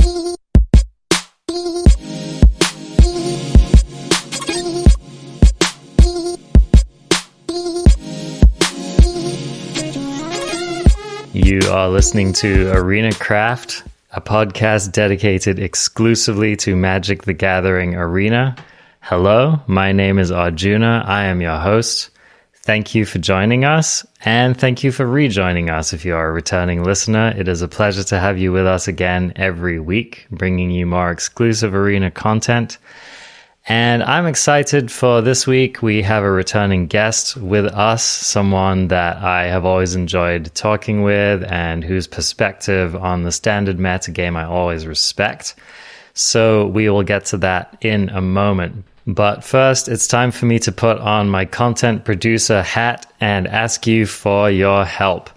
You are listening to Arena Craft, a podcast dedicated exclusively to Magic the Gathering Arena. Hello, my name is Arjuna. I am your host. Thank you for joining us, and thank you for rejoining us if you are a returning listener. It is a pleasure to have you with us again every week, bringing you more exclusive Arena content. And I'm excited for this week. We have a returning guest with us, someone that I have always enjoyed talking with and whose perspective on the standard metagame I always respect. So we will get to that in a moment. But first, it's time for me to put on my content producer hat and ask you for your help.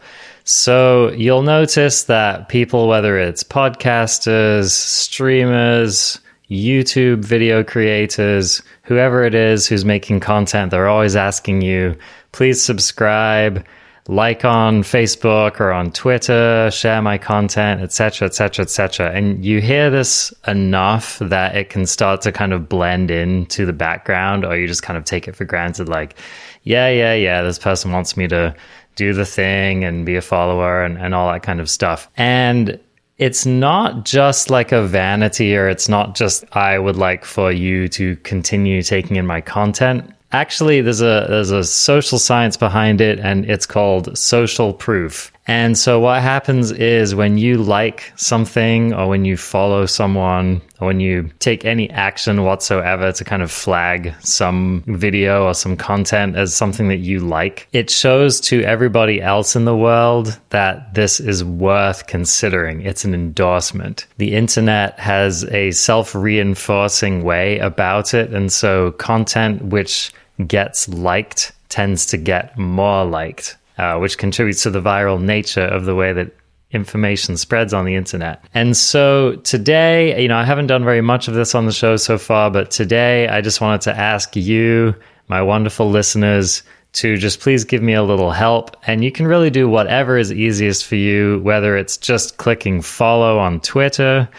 So you'll notice that people, whether it's podcasters, streamers, YouTube video creators, whoever it is who's making content, they're always asking you, please subscribe, like on Facebook or on Twitter, share my content, etc., etc., etc. And you hear this enough that it can start to kind of blend into the background, or you just kind of take it for granted, like, yeah, this person wants me to do the thing and be a follower and all that kind of stuff. And it's not just like a vanity, or it's not just I would like for you to continue taking in my content. Actually, there's a social science behind it, and it's called social proof. And so what happens is when you like something, or when you follow someone, or when you take any action whatsoever to kind of flag some video or some content as something that you like, it shows to everybody else in the world that this is worth considering. It's an endorsement. The internet has a self-reinforcing way about it, and so content which gets liked tends to get more liked, which contributes to the viral nature of the way that information spreads on the internet. And so today, I haven't done very much of this on the show so far, but today I just wanted to ask you, my wonderful listeners, to just please give me a little help. And you can really do whatever is easiest for you, whether it's just clicking follow on Twitter,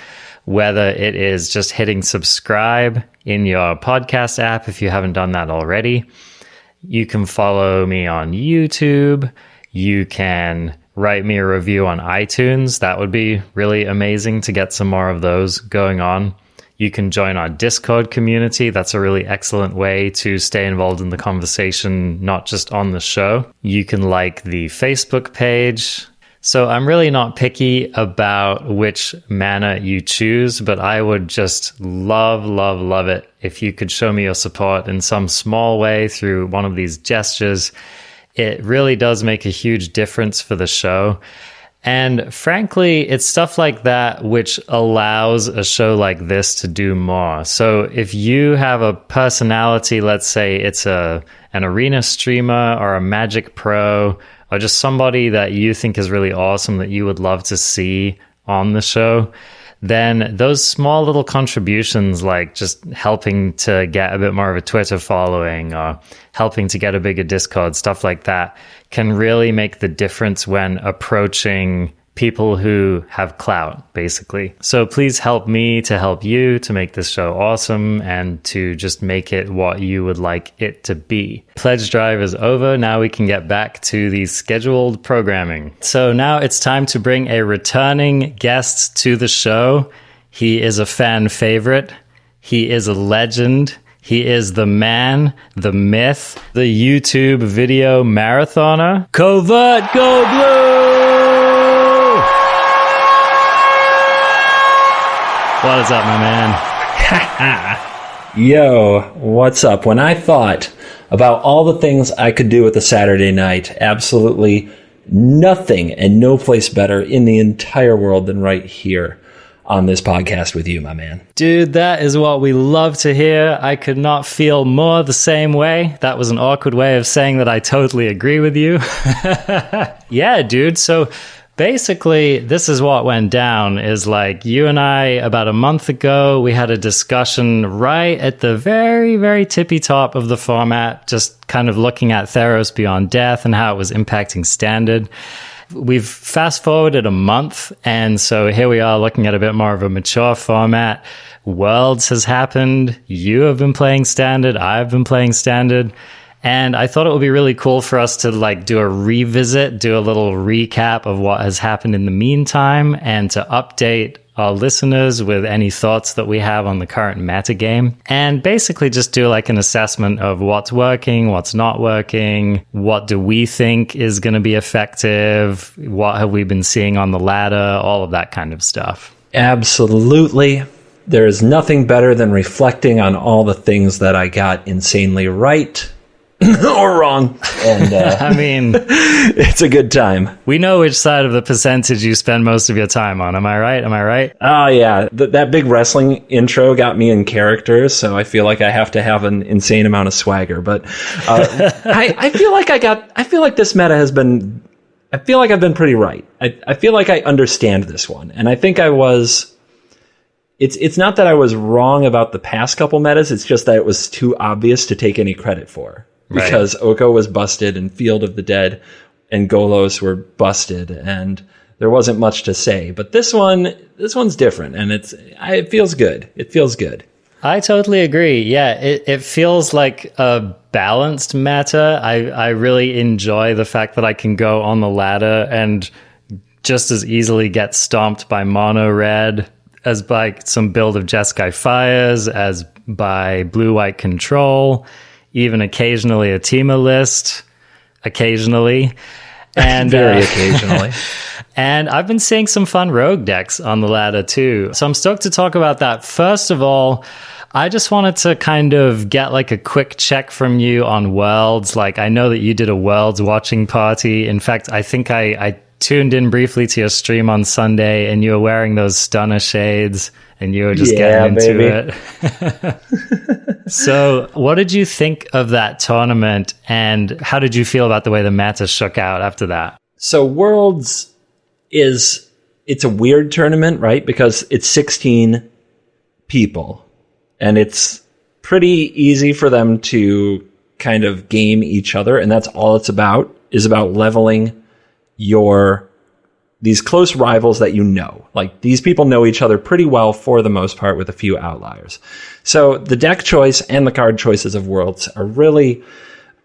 whether it is just hitting subscribe in your podcast app if you haven't done that already. You can follow me on YouTube. You can write me a review on iTunes. That would be really amazing to get some more of those going on. You can join our Discord community. That's a really excellent way to stay involved in the conversation, not just on the show. You can like the Facebook page. So I'm really not picky about which manner you choose, but I would just love it if you could show me your support in some small way through one of these gestures. It really does make a huge difference for the show. And frankly, it's stuff like that which allows a show like this to do more. So if you have a personality, let's say it's an arena streamer or a Magic pro, or just somebody that you think is really awesome that you would love to see on the show, then those small little contributions, like just helping to get a bit more of a Twitter following or helping to get a bigger Discord, stuff like that, can really make the difference when approaching people who have clout, basically. So please help me to help you to make this show awesome and to just make it what you would like it to be. Pledge drive is over. Now we can get back to the scheduled programming. So now it's time to bring a returning guest to the show. He is a fan favorite. He is a legend. He is the man, the myth, the YouTube video marathoner, Covertgoblue! What is up, my man? Yo, what's up? When I thought about all the things I could do with a Saturday night, absolutely nothing and no place better in the entire world than right here on this podcast with you, my man. Dude, that is what we love to hear. I could not feel more the same way. That was an awkward way of saying that I totally agree with you. Yeah, dude. So basically, this is what went down is like you and I, about a month ago, we had a discussion right at the very, very tippy top of the format, just kind of looking at Theros Beyond Death and how it was impacting Standard. we've fast forwarded a month, and so here we are looking at a bit more of a mature format. Worlds has happened. You have been playing Standard. I've been playing Standard. And I thought it would be really cool for us to like do a revisit, do a little recap of what has happened in the meantime, and to update our listeners with any thoughts that we have on the current metagame, and basically just do like an assessment of what's working, what's not working, what do we think is going to be effective, what have we been seeing on the ladder, all of that kind of stuff. Absolutely. There is nothing better than reflecting on all the things that I got insanely right or wrong. And I mean, it's a good time. We know which side of the percentage you spend most of your time on. Am I right? Am I right? Oh, yeah. That big wrestling intro got me in character, so I feel like I have to have an insane amount of swagger. But I feel like this meta has been... I feel like I've been pretty right. I feel like I understand this one. And I think I was... It's not that I was wrong about the past couple metas, it's just that it was too obvious to take any credit for. Because Oko was busted and Field of the Dead and Golos were busted and there wasn't much to say. But this one's different and it feels good. It feels good. I totally agree. Yeah, it feels like a balanced meta. I really enjoy the fact that I can go on the ladder and just as easily get stomped by mono red as by some build of Jeskai Fires, as by blue-white control, even occasionally a Temur list, occasionally. And very occasionally. And I've been seeing some fun rogue decks on the ladder too. So I'm stoked to talk about that. First of all, I just wanted to kind of get like a quick check from you on Worlds. Like, I know that you did a Worlds watching party. In fact, I think I tuned in briefly to your stream on Sunday and you were wearing those stunner shades and you were just getting into it. So what did you think of that tournament and how did you feel about the way the meta shook out after that? So Worlds it's a weird tournament, right? Because it's 16 people and it's pretty easy for them to kind of game each other. And that's all it's about, is about leveling these close rivals that you know. Like, these people know each other pretty well for the most part, with a few outliers. So the deck choice and the card choices of Worlds are really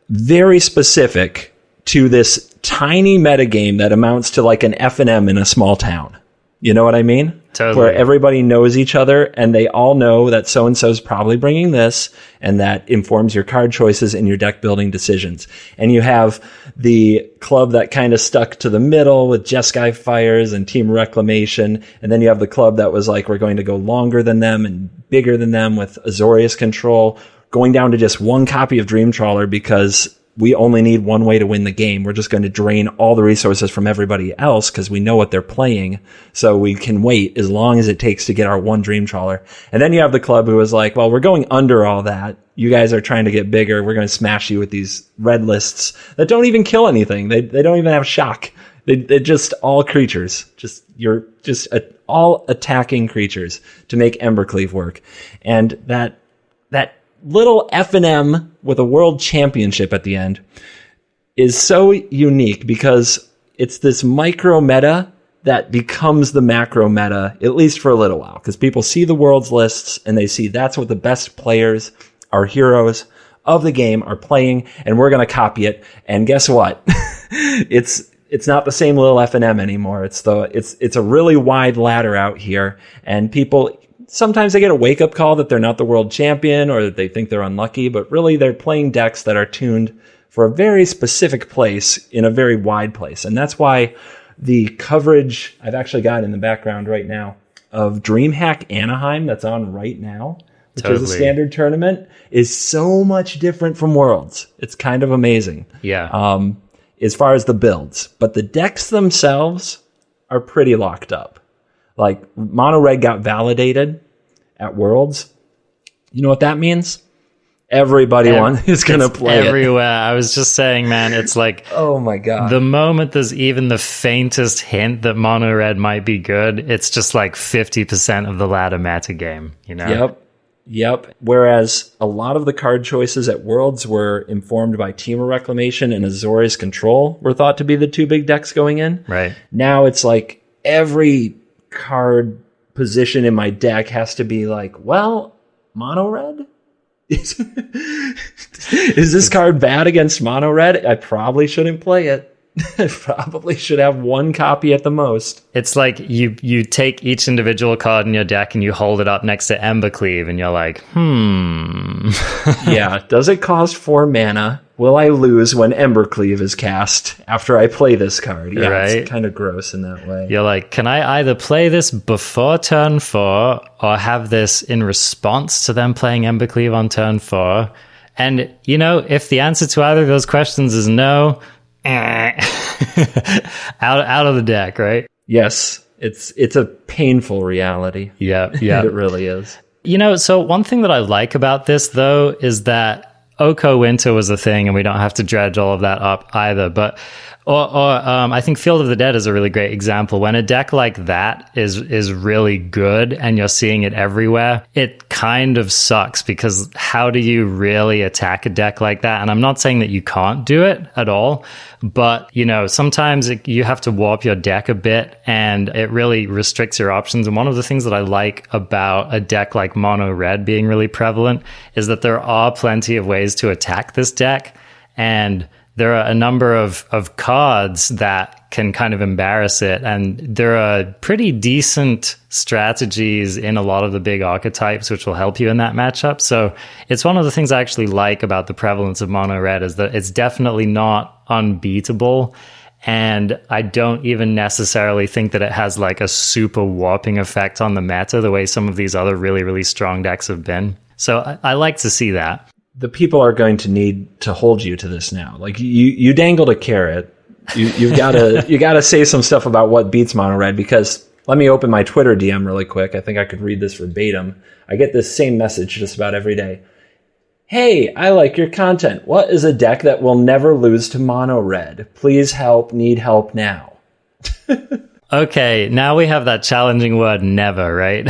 very specific to this tiny metagame that amounts to like an F&M in a small town. You know what I mean? Totally. Where everybody knows each other and they all know that so-and-so is probably bringing this, and that informs your card choices and your deck building decisions. And you have the club that kind of stuck to the middle with Jeskai Fires and Team Reclamation. And then you have the club that was like, we're going to go longer than them and bigger than them with Azorius Control, going down to just one copy of Dream Trawler because we only need one way to win the game. We're just going to drain all the resources from everybody else because we know what they're playing. So we can wait as long as it takes to get our one Dream Trawler. And then you have the club who is like, well, we're going under all that. You guys are trying to get bigger. We're going to smash you with these red lists that don't even kill anything. They don't even have shock. They're just all creatures. All attacking creatures to make Embercleave work. And that little F&M with a world championship at the end is so unique because it's this micro meta that becomes the macro meta, at least for a little while, because people see the world's lists and they see that's what the best players, our heroes of the game, are playing, and we're going to copy it. And guess what? It's not the same little F&M anymore. It's a really wide ladder out here, and people sometimes they get a wake-up call that they're not the world champion or that they think they're unlucky, but really they're playing decks that are tuned for a very specific place in a very wide place. And that's why the coverage I've actually got in the background right now of DreamHack Anaheim that's on right now, which is a standard tournament, is so much different from Worlds. It's kind of amazing. Yeah. As far as the builds. But the decks themselves are pretty locked up. Like, Mono Red got validated at Worlds. You know what that means? Everybody is going to play everywhere. I was just saying, man, it's like, oh my God. The moment there's even the faintest hint that Mono Red might be good, it's just like 50% of the ladder meta game, you know? Yep. Whereas a lot of the card choices at Worlds were informed by Temur Reclamation and Azorius Control were thought to be the two big decks going in. Right. Now it's like every card position in my deck has to be like, well, mono red? Is this card bad against mono red? I probably shouldn't play it. I probably should have one copy at the most. It's like you take each individual card in your deck and you hold it up next to Embercleave and you're like, Yeah, does it cost 4 mana? Will I lose when Embercleave is cast after I play this card? Yeah, right? It's kind of gross in that way. You're like, can I either play this before turn 4 or have this in response to them playing Embercleave on turn 4? And, you know, if the answer to either of those questions is no, out of the deck, right? Yes, it's a painful reality. Yeah. It really is. You know, so one thing that I like about this, though, is that Oko Winter was a thing, and we don't have to dredge all of that up either. But I think Field of the Dead is a really great example. When a deck like that is really good and you're seeing it everywhere, it kind of sucks, because how do you really attack a deck like that? And I'm not saying that you can't do it at all, but, you know, sometimes you have to warp your deck a bit, and it really restricts your options. And one of the things that I like about a deck like Mono Red being really prevalent is that there are plenty of ways to attack this deck, and there are a number of cards that can kind of embarrass it. And there are pretty decent strategies in a lot of the big archetypes which will help you in that matchup. So it's one of the things I actually like about the prevalence of Mono Red, is that it's definitely not unbeatable. And I don't even necessarily think that it has like a super warping effect on the meta the way some of these other really, really strong decks have been. So I like to see that. The people are going to need to hold you to this now. Like you dangled a carrot. You've got to say some stuff about what beats Mono Red, because let me open my Twitter DM really quick. I think I could read this verbatim. I get this same message just about every day. Hey, I like your content. What is a deck that will never lose to Mono Red? Please help. Need help now. Okay, now we have that challenging word, never, right?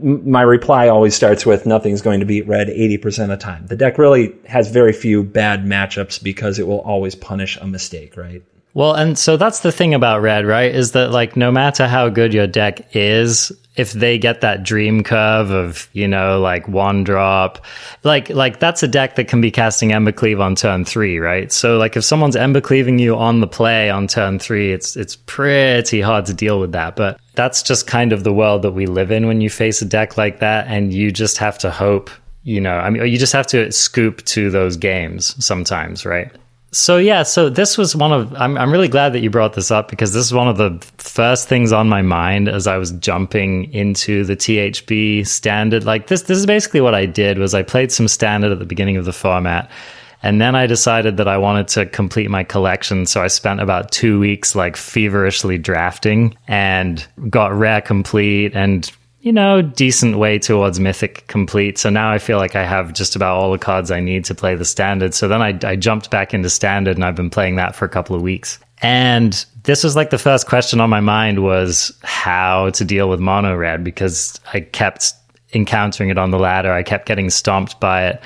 My reply always starts with nothing's going to beat red 80% of the time. The deck really has very few bad matchups because it will always punish a mistake, right? Well, and so that's the thing about red, right? Is that like no matter how good your deck is, if they get that dream curve of, you know, like one drop, like that's a deck that can be casting Embercleave on turn 3, right? So like if someone's Embercleaving you on the play on turn 3, it's pretty hard to deal with that. But that's just kind of the world that we live in when you face a deck like that, and you just have to hope, you know, I mean, you just have to scoop to those games sometimes, right? So yeah, so this was I'm really glad that you brought this up, because this is one of the first things on my mind as I was jumping into the THB Standard. Like this is basically what I did, was I played some Standard at the beginning of the format, and then I decided that I wanted to complete my collection. So I spent about 2 weeks like feverishly drafting, and got rare complete and, you know, decent way towards mythic complete. So now I feel like I have just about all the cards I need to play the Standard. So then I jumped back into Standard, and I've been playing that for a couple of weeks. And this was like the first question on my mind, was how to deal with Mono Red, because I kept encountering it on the ladder. I kept getting stomped by it.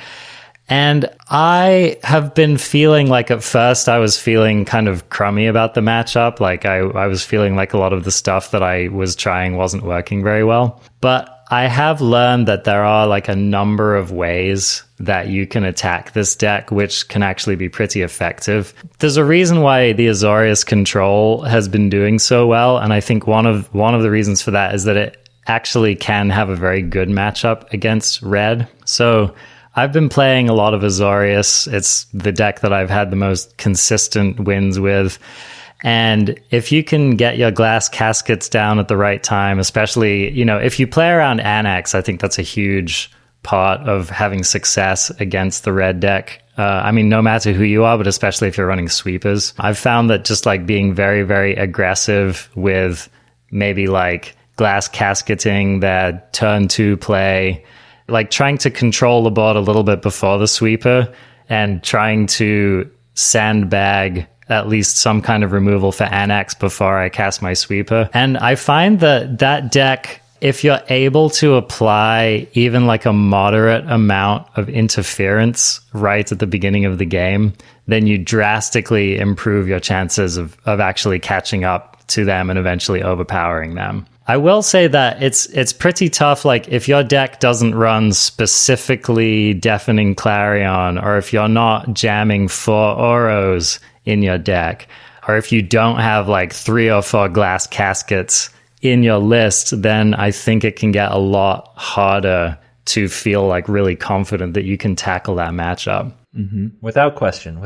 And I have been feeling like, at first I was feeling kind of crummy about the matchup. Like I was feeling like a lot of the stuff that I was trying wasn't working very well. But I have learned that there are like a number of ways that you can attack this deck, which can actually be pretty effective. There's a reason why the Azorius Control has been doing so well. And I think one of the reasons for that is that it actually can have a very good matchup against red. So I've been playing a lot of Azorius. It's the deck that I've had the most consistent wins with. And if you can get your glass caskets down at the right time, especially, you know, if you play around Annex, I think that's a huge part of having success against the red deck. I mean, no matter who you are, but especially if you're running sweepers. I've found that just like being very, very aggressive with maybe like glass casketing their turn 2 play, like trying to control the board a little bit before the sweeper, and trying to sandbag at least some kind of removal for Annex before I cast my sweeper. And I find that deck if you're able to apply even like a moderate amount of interference right at the beginning of the game, then you drastically improve your chances of actually catching up to them and eventually overpowering them. I will say that it's pretty tough. Like if your deck doesn't run specifically Deafening Clarion, or if you're not jamming 4 Oros in your deck, or if you don't have like 3 or 4 Glass Caskets in your list, then I think it can get a lot harder to feel like really confident that you can tackle that matchup. Mm-hmm. Without question.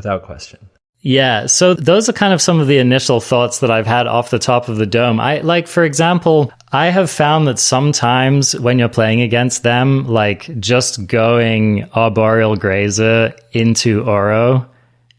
Yeah, so those are kind of some of the initial thoughts that I've had off the top of the dome. For example, I have found that sometimes when you're playing against them, like just going Arboreal Grazer into Oro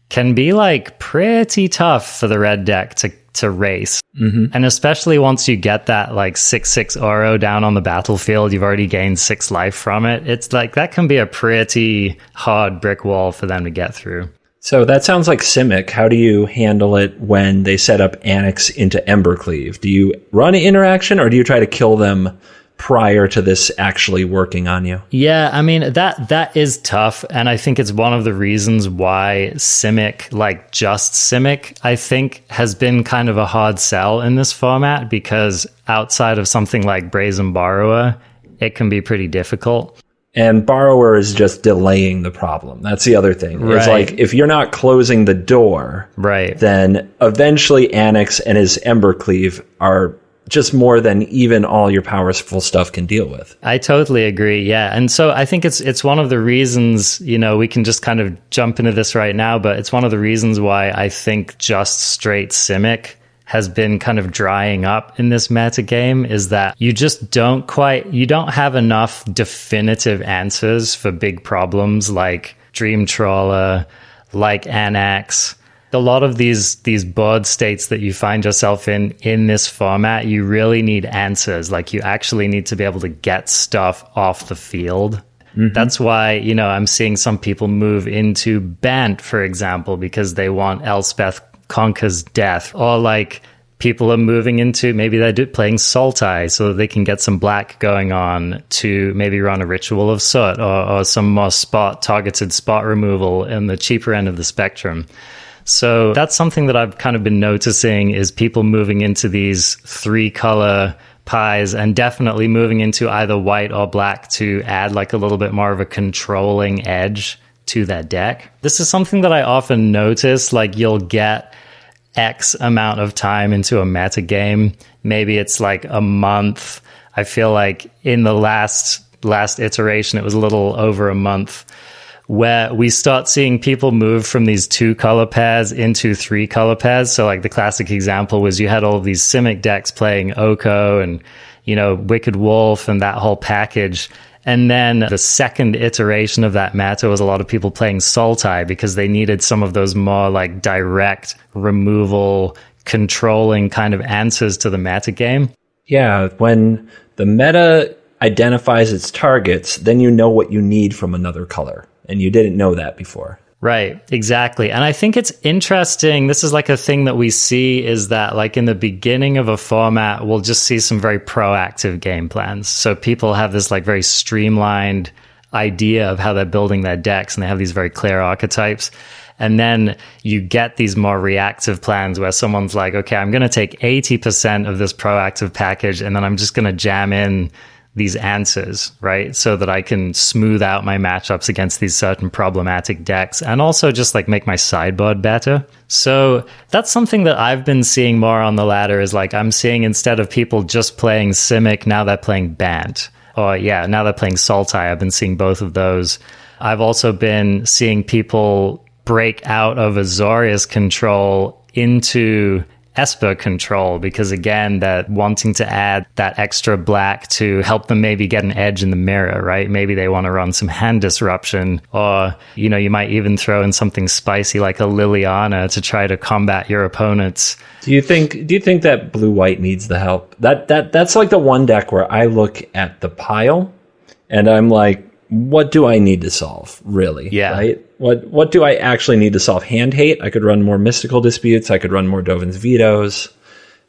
can be like pretty tough for the red deck to race. Mm-hmm. And especially once you get that like 6/6 Oro down on the battlefield, you've already gained 6 life from it. It's like that can be a pretty hard brick wall for them to get through. So that sounds like Simic. How do you handle it when they set up Annex into Embercleave? Do you run interaction, or do you try to kill them prior to this actually working on you? Yeah, I mean, that is tough. And I think it's one of the reasons why Simic, like just Simic, I think has been kind of a hard sell in this format, because outside of something like Brazen Borrower, it can be pretty difficult. And Borrower is just delaying the problem. That's the other thing. Right. It's like, if you're not closing the door, right, then eventually Annex and his Embercleave are just more than even all your powerful stuff can deal with. I totally agree. Yeah. And so I think it's one of the reasons, we can just kind of jump into this right now, but it's one of the reasons why I think just straight Simic has been kind of drying up in this meta game, is that you just don't have enough definitive answers for big problems like Dream Trawler, like Annex. A lot of these board states that you find yourself in this format, you really need answers. Like you actually need to be able to get stuff off the field. Mm-hmm. That's why, I'm seeing some people move into Bant, for example, because they want Elspeth Conquers Death, or like people are moving into, maybe they're playing Sultai so that they can get some black going on to maybe run a Ritual of Soot, or some more targeted spot removal in the cheaper end of the spectrum. So that's something that I've kind of been noticing, is people moving into these 3-color pies, and definitely moving into either white or black to add like a little bit more of a controlling edge to that deck. This is something that I often notice, like you'll get X amount of time into a meta game. Maybe it's like a month. I feel like in the last iteration, it was a little over a month, where we start seeing people move from these 2-color pairs into 3-color pairs. So like the classic example was you had all of these Simic decks playing Oko and, Wicked Wolf and that whole package. And then the second iteration of that meta was a lot of people playing Sultai, because they needed some of those more like direct removal, controlling kind of answers to the meta game. Yeah, when the meta identifies its targets, then you know what you need from another color. And you didn't know that before. Right, exactly. And I think it's interesting. This is like a thing that we see, is that like in the beginning of a format, we'll just see some very proactive game plans. So people have this like very streamlined idea of how they're building their decks, and they have these very clear archetypes. And then you get these more reactive plans where someone's like, okay, I'm going to take 80% of this proactive package, and then I'm just going to jam in these answers, right? So that I can smooth out my matchups against these certain problematic decks, and also just like make my sideboard better. So that's something that I've been seeing more on the ladder, is like I'm seeing, instead of people just playing Simic, now they're playing Bant. Or now they're playing Sultai. I've been seeing both of those. I've also been seeing people break out of Azorius Control into Esper Control, because again, they're wanting to add that extra black to help them maybe get an edge in the mirror, right? Maybe they want to run some hand disruption, or you might even throw in something spicy like a Liliana to try to combat your opponents. Do you think that blue-white needs the help? That's like the one deck where I look at the pile and I'm like, what do I need to solve, really? Yeah. Right? What do I actually need to solve? Hand hate? I could run more Mystical Disputes. I could run more Dovin's Vetoes.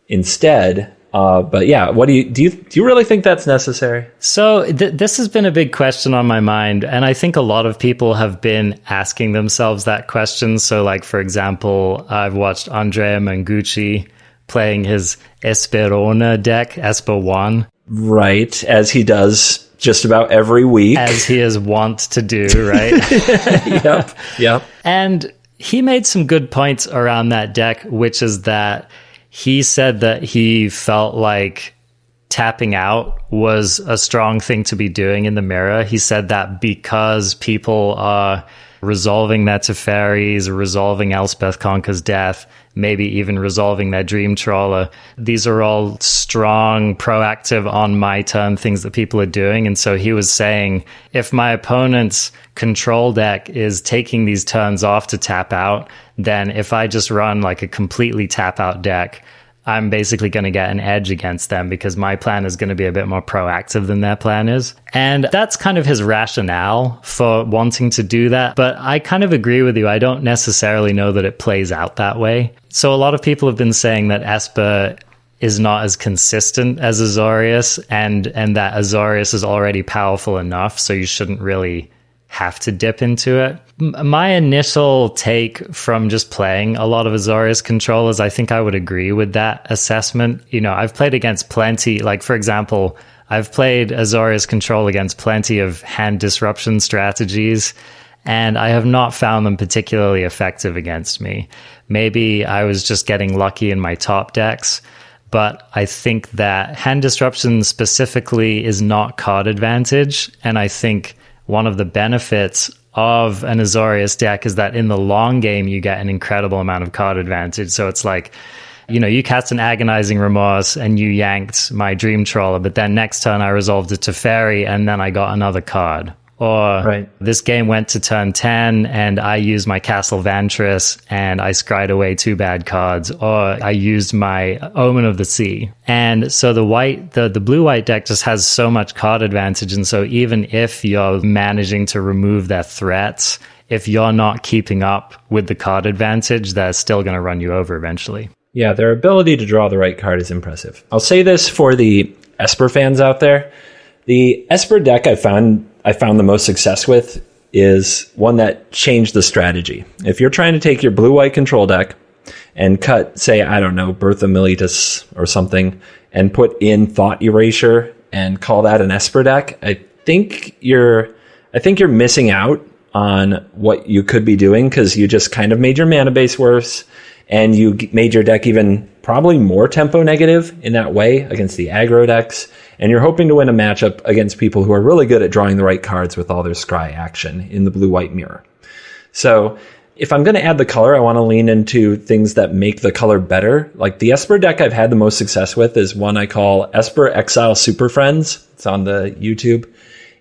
Instead, But yeah, what do you really think that's necessary? So this has been a big question on my mind, and I think a lot of people have been asking themselves that question. So, like, for example, I've watched Andrea Mangucci playing his Esperona deck, Esper 1. Right, as he does just about every week. As he is wont to do, right? Yep. And he made some good points around that deck, which is that he said that he felt like tapping out was a strong thing to be doing in the mirror. He said that because people are resolving their Teferis, resolving Elspeth Conquer's Death, maybe even resolving their Dream Trawler, these are all strong, proactive, on my turn things that people are doing. And so he was saying, if my opponent's control deck is taking these turns off to tap out, then if I just run like a completely tap out deck, I'm basically going to get an edge against them because my plan is going to be a bit more proactive than their plan is. And that's kind of his rationale for wanting to do that. But I kind of agree with you. I don't necessarily know that it plays out that way. So a lot of people have been saying that Esper is not as consistent as Azorius, and that Azorius is already powerful enough, so you shouldn't really have to dip into it. My initial take from just playing a lot of Azorius controllers, I think I would agree with that assessment. You know, I've played against plenty, like for example, I've played Azorius control against plenty of hand disruption strategies, and I have not found them particularly effective against me. Maybe I was just getting lucky in my top decks, but I think that hand disruption specifically is not card advantage, and I think one of the benefits of an Azorius deck is that in the long game, you get an incredible amount of card advantage. So it's like, you know, you cast an Agonizing Remorse and you yanked my Dream Trawler, but then next turn I resolved it to Fairy and then I got another card. Or this game went to turn 10 and I used my Castle Vantress and I scryed away 2 bad cards. Or I used my Omen of the Sea. And so the blue-white deck just has so much card advantage. And so even if you're managing to remove their threats, if you're not keeping up with the card advantage, they're still going to run you over eventually. Yeah, their ability to draw the right card is impressive. I'll say this for the Esper fans out there. The Esper deck I found the most success with is one that changed the strategy. If you're trying to take your blue-white control deck and cut, say, I don't know, Bertha Militis or something, and put in Thought Erasure and call that an Esper deck, I think you're missing out on what you could be doing because you just kind of made your mana base worse and you made your deck even probably more tempo negative in that way against the aggro decks. And you're hoping to win a matchup against people who are really good at drawing the right cards with all their scry action in the blue-white mirror. So if I'm going to add the color, I want to lean into things that make the color better. Like the Esper deck I've had the most success with is one I call Esper Exile Super Friends. It's on the YouTube.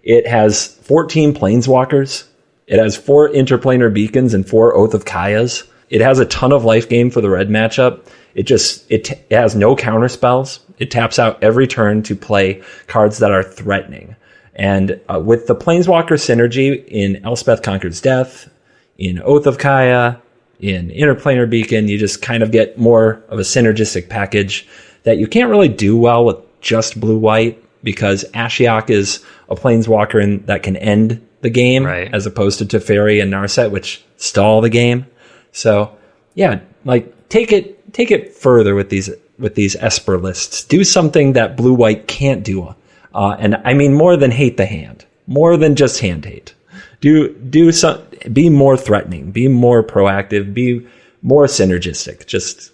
It has 14 Planeswalkers. It has 4 Interplanar Beacons and 4 Oath of Kayas. It has a ton of life gain for the red matchup. It has no counter spells. It taps out every turn to play cards that are threatening. And with the Planeswalker synergy in Elspeth Conquer's Death, in Oath of Kaya, in Interplanar Beacon, you just kind of get more of a synergistic package that you can't really do well with just blue-white because Ashiok is a Planeswalker that can end the game, right, as opposed to Teferi and Narset, which stall the game. So, yeah, like take it further with these Esper lists. Do something that blue-white can't do. And I mean more than hate the hand. More than just hand hate. Be more threatening. Be more proactive. Be more synergistic. Just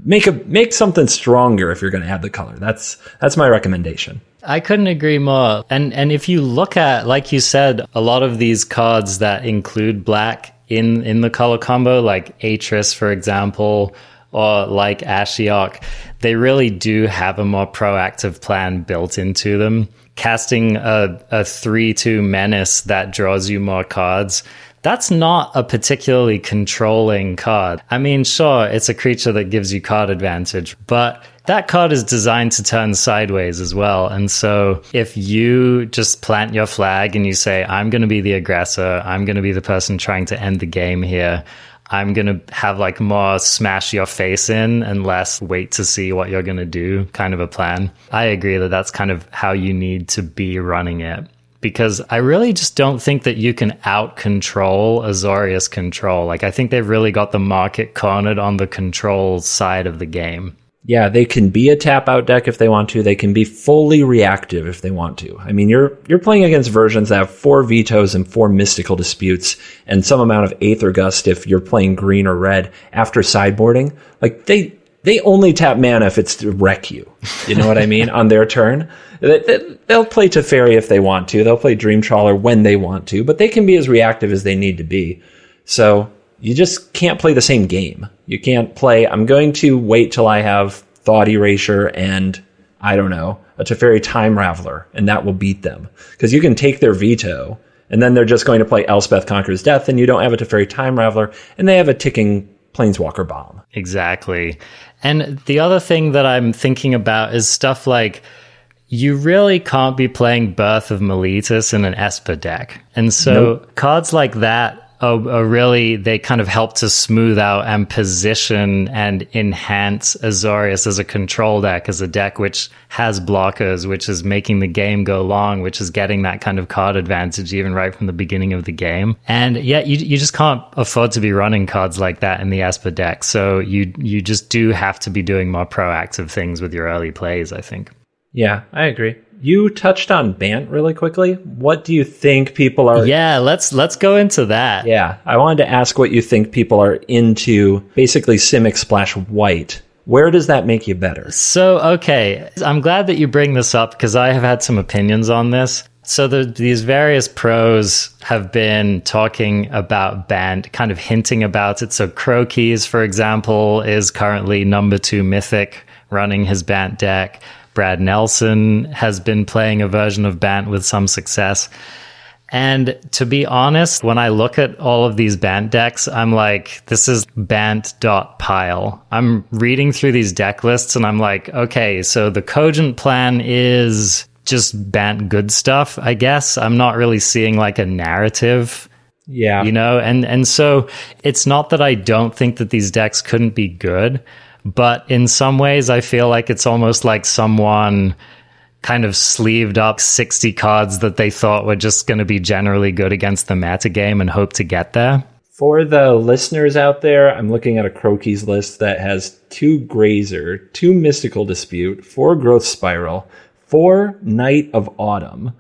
make something stronger if you're going to add the color. That's my recommendation. I couldn't agree more. And if you look at, like you said, a lot of these cards that include black in the color combo, like Atris, for example, or like Ashiok, they really do have a more proactive plan built into them. Casting a 3/2 menace that draws you more cards, that's not a particularly controlling card. I mean, sure, it's a creature that gives you card advantage, but that card is designed to turn sideways as well. And so if you just plant your flag and you say, I'm going to be the aggressor, I'm going to be the person trying to end the game here, I'm going to have like more smash your face in and less wait to see what you're going to do kind of a plan. I agree that that's kind of how you need to be running it. Because I really just don't think that you can out-control Azorius Control. Like, I think they've really got the market cornered on the control side of the game. Yeah, they can be a tap-out deck if they want to. They can be fully reactive if they want to. I mean, you're playing against versions that have 4 vetoes and 4 mystical disputes and some amount of Aether Gust if you're playing green or red after sideboarding. Like, they only tap mana if it's to wreck you. You know what I mean? On their turn. They'll play Teferi if they want to. They'll play Dream Trawler when they want to, but they can be as reactive as they need to be. So you just can't play the same game. You can't play, I'm going to wait till I have Thought Erasure and, I don't know, a Teferi Time Raveler, and that will beat them. Because you can take their veto, and then they're just going to play Elspeth Conquers Death, and you don't have a Teferi Time Raveler, and they have a ticking Planeswalker Bomb. Exactly. And the other thing that I'm thinking about is stuff like, you really can't be playing Birth of Meletis in an Esper deck. And so cards like that are really, they kind of help to smooth out and position and enhance Azorius as a control deck, as a deck which has blockers, which is making the game go long, which is getting that kind of card advantage even right from the beginning of the game. And yeah, you just can't afford to be running cards like that in the Esper deck. So you just do have to be doing more proactive things with your early plays, I think. Yeah, I agree. You touched on Bant really quickly. What do you think people are... Yeah, let's go into that. Yeah, I wanted to ask what you think people are into, basically Simic Splash White. Where does that make you better? So, okay, I'm glad that you bring this up because I have had some opinions on this. So these various pros have been talking about Bant, kind of hinting about it. So Crokeys, for example, is currently number 2 Mythic running his Bant deck. Brad Nelson has been playing a version of Bant with some success. And to be honest, when I look at all of these Bant decks, I'm like, this is Bant.pile. I'm reading through these deck lists and I'm like, okay, so the cogent plan is just Bant good stuff, I guess. I'm not really seeing like a narrative. Yeah. You know, and so it's not that I don't think that these decks couldn't be good, but in some ways, I feel like it's almost like someone kind of sleeved up 60 cards that they thought were just going to be generally good against the metagame and hope to get there. For the listeners out there, I'm looking at a Crokeys list that has 2 Grazer, 2 Mystical Dispute, 4 Growth Spiral, 4 Knight of Autumn,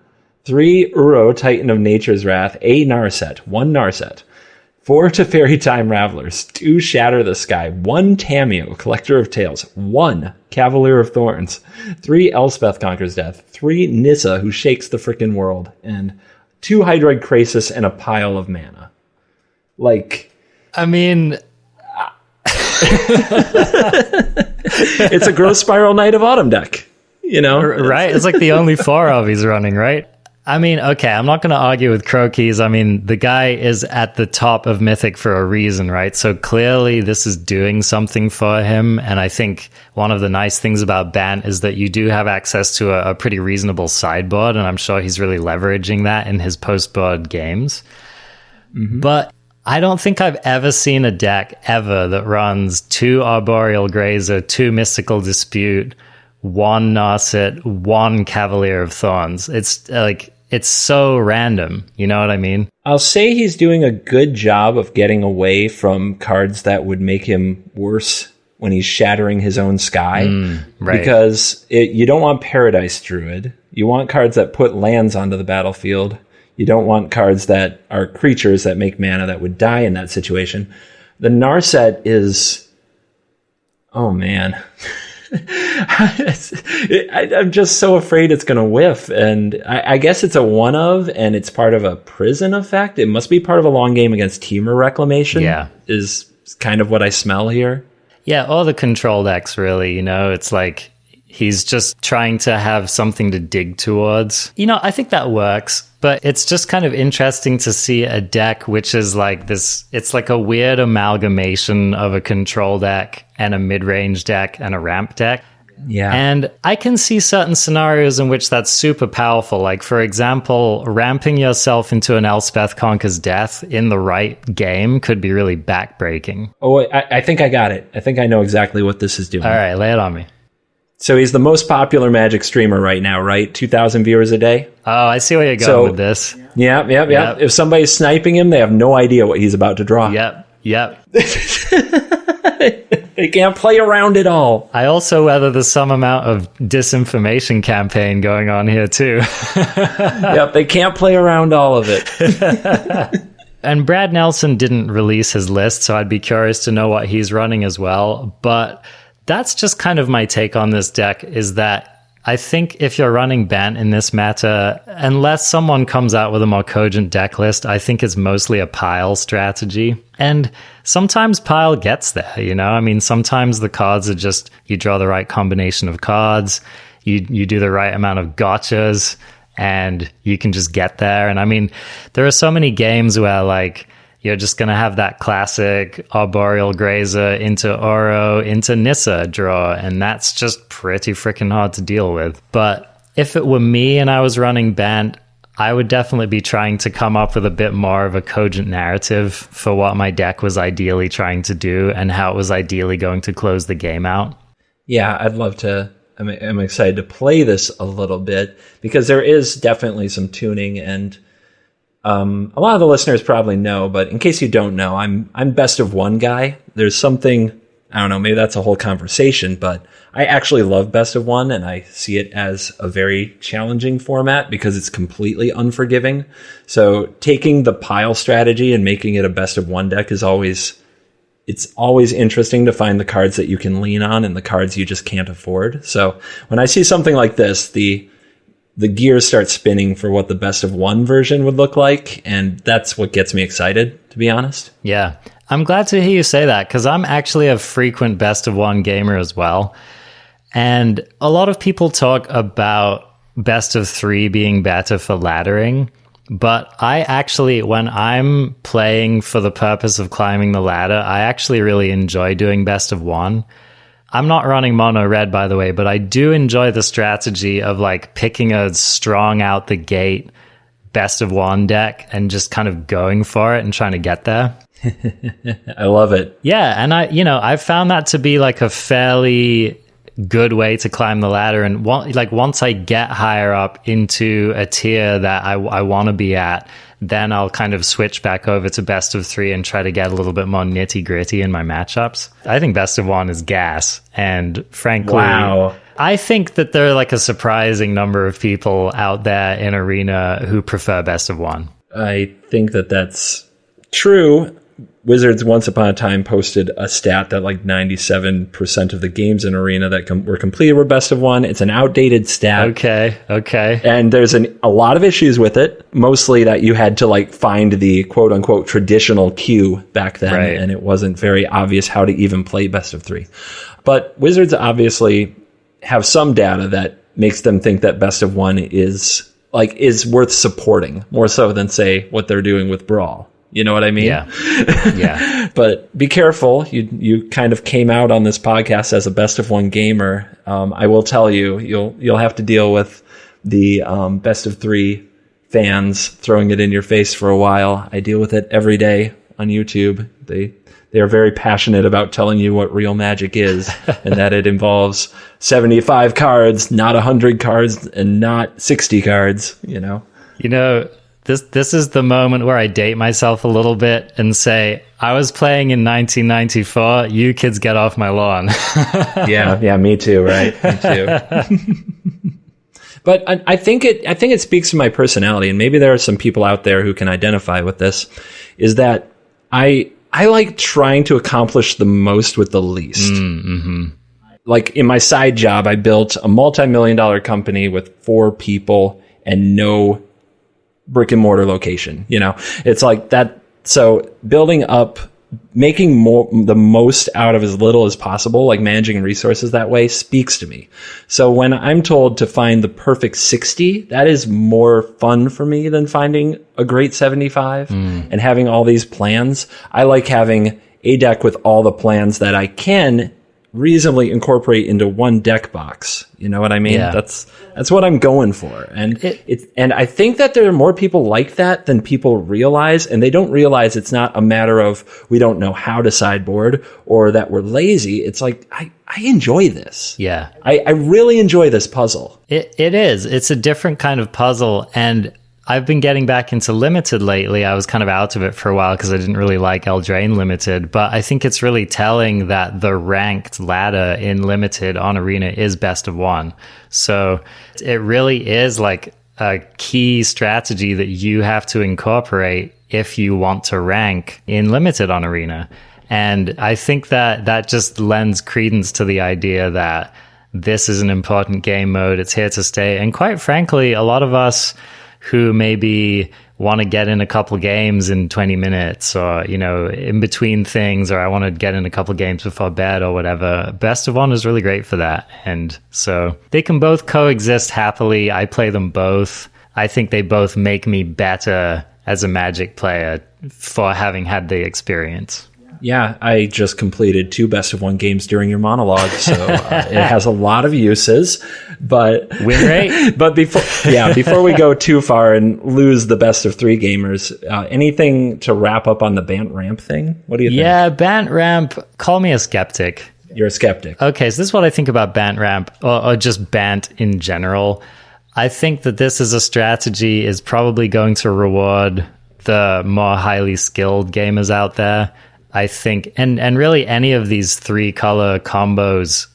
3 Uro, Titan of Nature's Wrath, a Narset, 1 Narset, 4 Teferi Time Ravelers, 2 Shatter the Sky, 1 Tameo, Collector of Tales, 1 Cavalier of Thorns, 3 Elspeth Conquers Death, 3 Nissa, who shakes the frickin' world, and 2 Hydroid Krasis and a pile of mana. Like, I mean, it's a Growth Spiral Knight of Autumn deck, you know? Right? It's like the only 4 of he's running, right? I mean, okay, I'm not going to argue with Crokeys. I mean, the guy is at the top of Mythic for a reason, right? So clearly this is doing something for him. And I think one of the nice things about Bant is that you do have access to a pretty reasonable sideboard. And I'm sure he's really leveraging that in his post-board games. Mm-hmm. But I don't think I've ever seen a deck ever that runs 2 Arboreal Grazer, 2 Mystical Dispute, 1 Narset, 1 Cavalier of Thorns. It's like, it's so random. You know what I mean? I'll say he's doing a good job of getting away from cards that would make him worse when he's shattering his own sky. Right. Because you don't want Paradise Druid. You want cards that put lands onto the battlefield. You don't want cards that are creatures that make mana that would die in that situation. The Narset is... Oh, man. I'm just so afraid it's going to whiff, and I guess it's a one of, and it's part of a prison effect. It must be part of a long game against Temur Reclamation. Yeah, is kind of what I smell here. Yeah, all the control decks really. You know, it's like he's just trying to have something to dig towards. You know, I think that works. But it's just kind of interesting to see a deck which is like this, it's like a weird amalgamation of a control deck and a mid-range deck and a ramp deck. Yeah. And I can see certain scenarios in which that's super powerful. Like, for example, ramping yourself into an Elspeth Conquers Death in the right game could be really backbreaking. Oh, I think I got it. I think I know exactly what this is doing. All right, lay it on me. So he's the most popular Magic streamer right now, right? 2,000 viewers a day? Oh, I see where you're going with this. Yep. If somebody's sniping him, they have no idea what he's about to draw. Yep. They can't play around at all. I also whether there's some amount of disinformation campaign going on here too. Yep, they can't play around all of it. And Brad Nelson didn't release his list, so I'd be curious to know what he's running as well. But that's just kind of my take on this deck, is that I think if you're running Bant in this meta, unless someone comes out with a more cogent deck list, I think it's mostly a pile strategy. And sometimes pile gets there, you know? I mean, sometimes the cards are just, you draw the right combination of cards, you do the right amount of gotchas, and you can just get there. And I mean, there are so many games where, like, you're just going to have that classic Arboreal Grazer into Oro into Nissa draw, and that's just pretty freaking hard to deal with. But if it were me and I was running Bant, I would definitely be trying to come up with a bit more of a cogent narrative for what my deck was ideally trying to do and how it was ideally going to close the game out. Yeah, I'd love to. I'm excited to play this a little bit, because there is definitely some tuning, and a lot of the listeners probably know, but in case you don't know, I'm best of one guy. There's something, I don't know, maybe that's a whole conversation, but I actually love best of one, and I see it as a very challenging format because it's completely unforgiving. So taking the pile strategy and making it a best of one deck is always interesting to find the cards that you can lean on and the cards you just can't afford. So when I see something like this, the gears start spinning for what the best of one version would look like, and that's what gets me excited, to be honest. Yeah, I'm glad to hear you say that, because I'm actually a frequent best of one gamer as well. And a lot of people talk about best of three being better for laddering, but I actually, when I'm playing for the purpose of climbing the ladder, I actually really enjoy doing best of one. I'm not running mono red, by the way, but I do enjoy the strategy of, like, picking a strong out the gate best of one deck and just kind of going for it and trying to get there. I love it. Yeah, and I've found that to be like a fairly good way to climb the ladder. And once I get higher up into a tier that I want to be at, then I'll kind of switch back over to best of three and try to get a little bit more nitty gritty in my matchups. I think best of one is gas. And frankly, wow. I think that there are like a surprising number of people out there in Arena who prefer best of one. I think that that's true. Wizards once upon a time posted a stat that like 97% of the games in Arena that were completed were best of one. It's an outdated stat. Okay. And there's a lot of issues with it, mostly that you had to like find the quote unquote traditional queue back then, right. And it wasn't very obvious how to even play best of three. But Wizards obviously have some data that makes them think that best of one is worth supporting more so than, say, what they're doing with Brawl. You know what I mean? Yeah. But be careful. You kind of came out on this podcast as a best of one gamer. I will tell you, you'll have to deal with the best of three fans throwing it in your face for a while. I deal with it every day on YouTube. They are very passionate about telling you what real Magic is, and that it involves 75 cards, not 100 cards, and not 60 cards. You know. This is the moment where I date myself a little bit and say, I was playing in 1994. You kids get off my lawn. Yeah, me too, right? Me too. But I think it speaks to my personality, and maybe there are some people out there who can identify with this, is that I like trying to accomplish the most with the least. Mm-hmm. Like in my side job, I built a multi-million-dollar company with 4 people and no brick and mortar location. It's like that. So building up, making the most out of as little as possible, like managing resources that way, speaks to me. So when I'm told to find the perfect 60, that is more fun for me than finding a great 75 and having all these plans. I like having a deck with all the plans that I can reasonably incorporate into one deck box. You know what I mean? Yeah. That's what I'm going for. And and I think that there are more people like that than people realize, and they don't realize it's not a matter of we don't know how to sideboard or that we're lazy. It's like I enjoy this. Yeah. I really enjoy this puzzle. It is. It's a different kind of puzzle, and I've been getting back into Limited lately. I was kind of out of it for a while because I didn't really like Eldraine Limited, but I think it's really telling that the ranked ladder in Limited on Arena is best of one. So it really is like a key strategy that you have to incorporate if you want to rank in Limited on Arena. And I think that just lends credence to the idea that this is an important game mode. It's here to stay. And quite frankly, a lot of us who maybe want to get in a couple games in 20 minutes or, you know, in between things, or I want to get in a couple games before bed or whatever, Best of One is really great for that. And so they can both coexist happily. I play them both. I think they both make me better as a Magic player for having had the experience. Yeah, I just completed 2 best of one games during your monologue, so it has a lot of uses. But win rate. But before we go too far and lose the best of 3 gamers, anything to wrap up on the Bant Ramp thing? What do you think? Yeah, Bant Ramp. Call me a skeptic. You're a skeptic. Okay, so this is what I think about Bant Ramp, or just Bant in general. I think that this as a strategy is probably going to reward the more highly skilled gamers out there. I think, and really any of these 3-color combos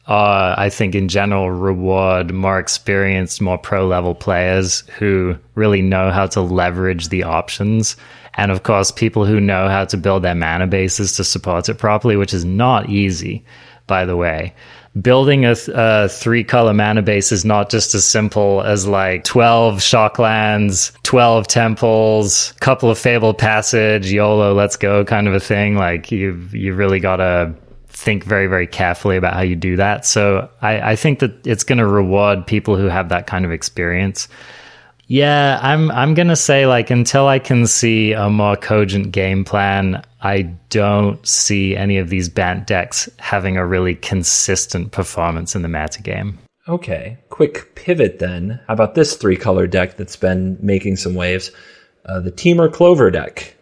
are, I think, in general, reward more experienced, more pro-level players who really know how to leverage the options. And, of course, people who know how to build their mana bases to support it properly, which is not easy, by the way. Building a 3-color mana base is not just as simple as like 12 Shocklands, 12 Temples, couple of Fabled Passage, YOLO, let's go kind of a thing. Like you've really got to think very, very carefully about how you do that. So I think that it's going to reward people who have that kind of experience. Yeah, I'm going to say, like, until I can see a more cogent game plan, I don't see any of these Bant decks having a really consistent performance in the metagame. Okay, quick pivot then. How about this 3-color deck that's been making some waves? The Temur Clover deck.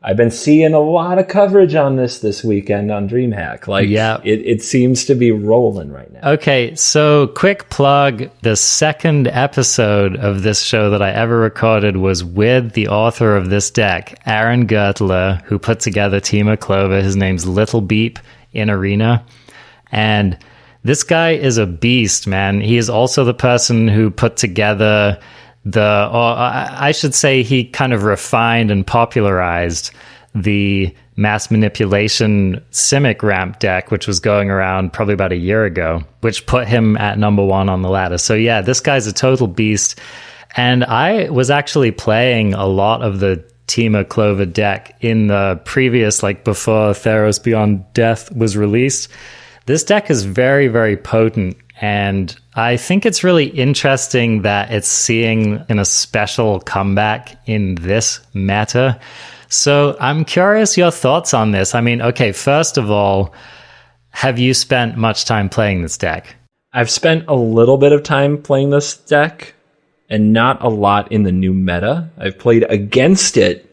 I've been seeing a lot of coverage on this weekend on DreamHack. Like, yeah. It seems to be rolling right now. Okay, so quick plug. The second episode of this show that I ever recorded was with the author of this deck, Aaron Gertler, who put together Temur Clover. His name's Little Beep in Arena. And this guy is a beast, man. He is also the person who put together I should say he kind of refined and popularized the mass manipulation Simic ramp deck, which was going around probably about a year ago, which put him at number 1 on the ladder. So yeah, this guy's a total beast. And I was actually playing a lot of the Temur Clover deck in the previous, like before Theros Beyond Death was released. This deck is very, very potent. And I think it's really interesting that it's seeing in a special comeback in this meta. So I'm curious your thoughts on this. I mean, okay, first of all, have you spent much time playing this deck? I've spent a little bit of time playing this deck and not a lot in the new meta. I've played against it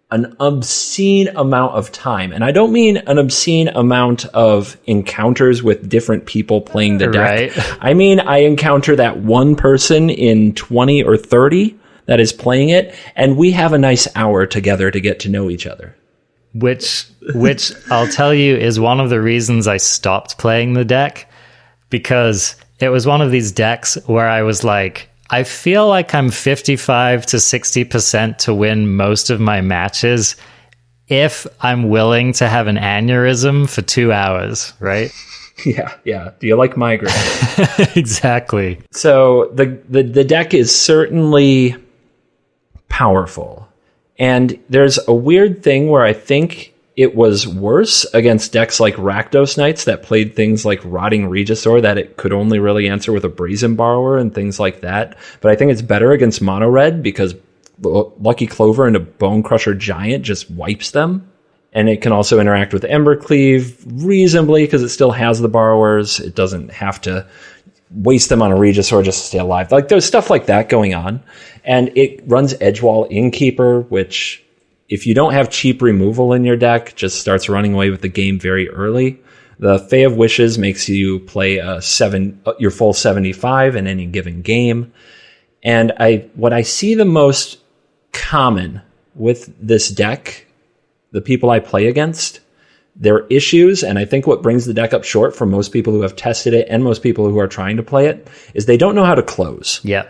an obscene amount of time. And I don't mean an obscene amount of encounters with different people playing the deck. Right. I mean, I encounter that one person in 20 or 30 that is playing it, and we have a nice hour together to get to know each other. Which I'll tell you is one of the reasons I stopped playing the deck, because it was one of these decks where I was like, I feel like I'm 55 to 60% to win most of my matches if I'm willing to have an aneurysm for 2 hours, right? Yeah. Do you like migraine? Exactly. So the deck is certainly powerful. And there's a weird thing where I think it was worse against decks like Rakdos Knights that played things like Rotting Regisaur that it could only really answer with a Brazen Borrower and things like that. But I think it's better against Mono Red because Lucky Clover and a Bone Crusher Giant just wipes them. And it can also interact with Embercleave reasonably because it still has the borrowers. It doesn't have to waste them on a Regis or just to stay alive. Like there's stuff like that going on. And it runs Edgewall Innkeeper, which if you don't have cheap removal in your deck, just starts running away with the game very early. The Fae of Wishes makes you play your full 75 in any given game. And what I see the most common with this deck, the people I play against, their issues, and I think what brings the deck up short for most people who have tested it and most people who are trying to play it, is they don't know how to close. Yeah.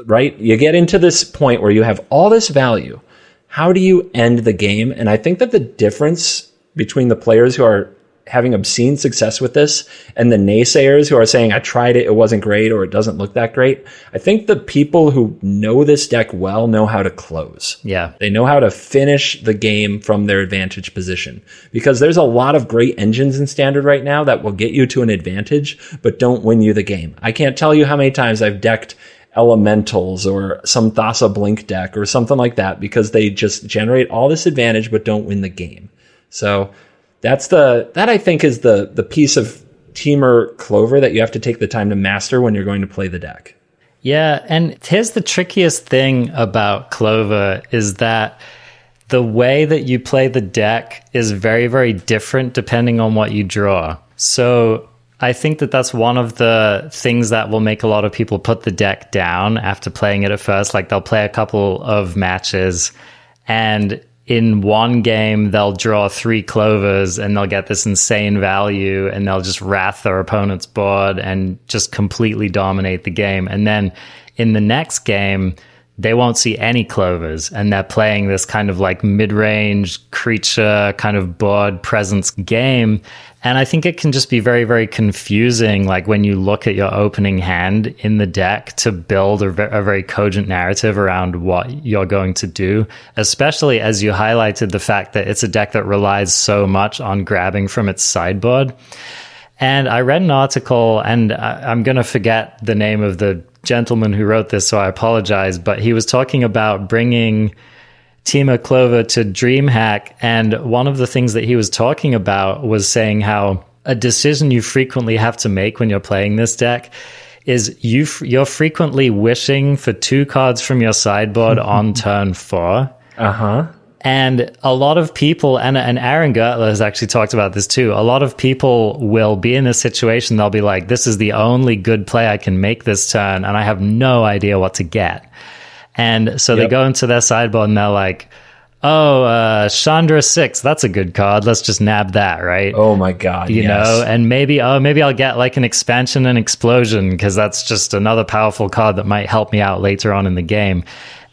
Right? You get into this point where you have all this value. How do you end the game? And I think that the difference between the players who are having obscene success with this and the naysayers who are saying, I tried it, it wasn't great, or it doesn't look that great. I think the people who know this deck well know how to close. Yeah. They know how to finish the game from their advantage position, because there's a lot of great engines in Standard right now that will get you to an advantage, but don't win you the game. I can't tell you how many times I've decked Elementals or some Thassa Blink deck or something like that because they just generate all this advantage but don't win the game. So that I think is the piece of Temur Clover that you have to take the time to master when you're going to play the deck. Yeah, and here's the trickiest thing about Clover is that the way that you play the deck is very, very different depending on what you draw. So I think that that's one of the things that will make a lot of people put the deck down after playing it at first. Like they'll play a couple of matches and in one game, they'll draw 3 clovers and they'll get this insane value and they'll just wrath their opponent's board and just completely dominate the game. And then in the next game, they won't see any clovers and they're playing this kind of like mid-range creature kind of board presence game. And I think it can just be very, very confusing, like when you look at your opening hand in the deck to build a very cogent narrative around what you're going to do, especially as you highlighted the fact that it's a deck that relies so much on grabbing from its sideboard. And I read an article, and I'm going to forget the name of the gentleman who wrote this, so I apologize, but he was talking about bringing Temur Clover to DreamHack, and one of the things that he was talking about was saying how a decision you frequently have to make when you're playing this deck is you're frequently wishing for 2 cards from your sideboard on turn 4. And a lot of people, and Aaron Gertler has actually talked about this too, a lot of people will be in this situation, they'll be like, this is the only good play I can make this turn, and I have no idea what to get. And so they go into their sideboard and they're like, Chandra 6, that's a good card. Let's just nab that, right? Oh my God, you know, and maybe I'll get like an expansion and explosion because that's just another powerful card that might help me out later on in the game.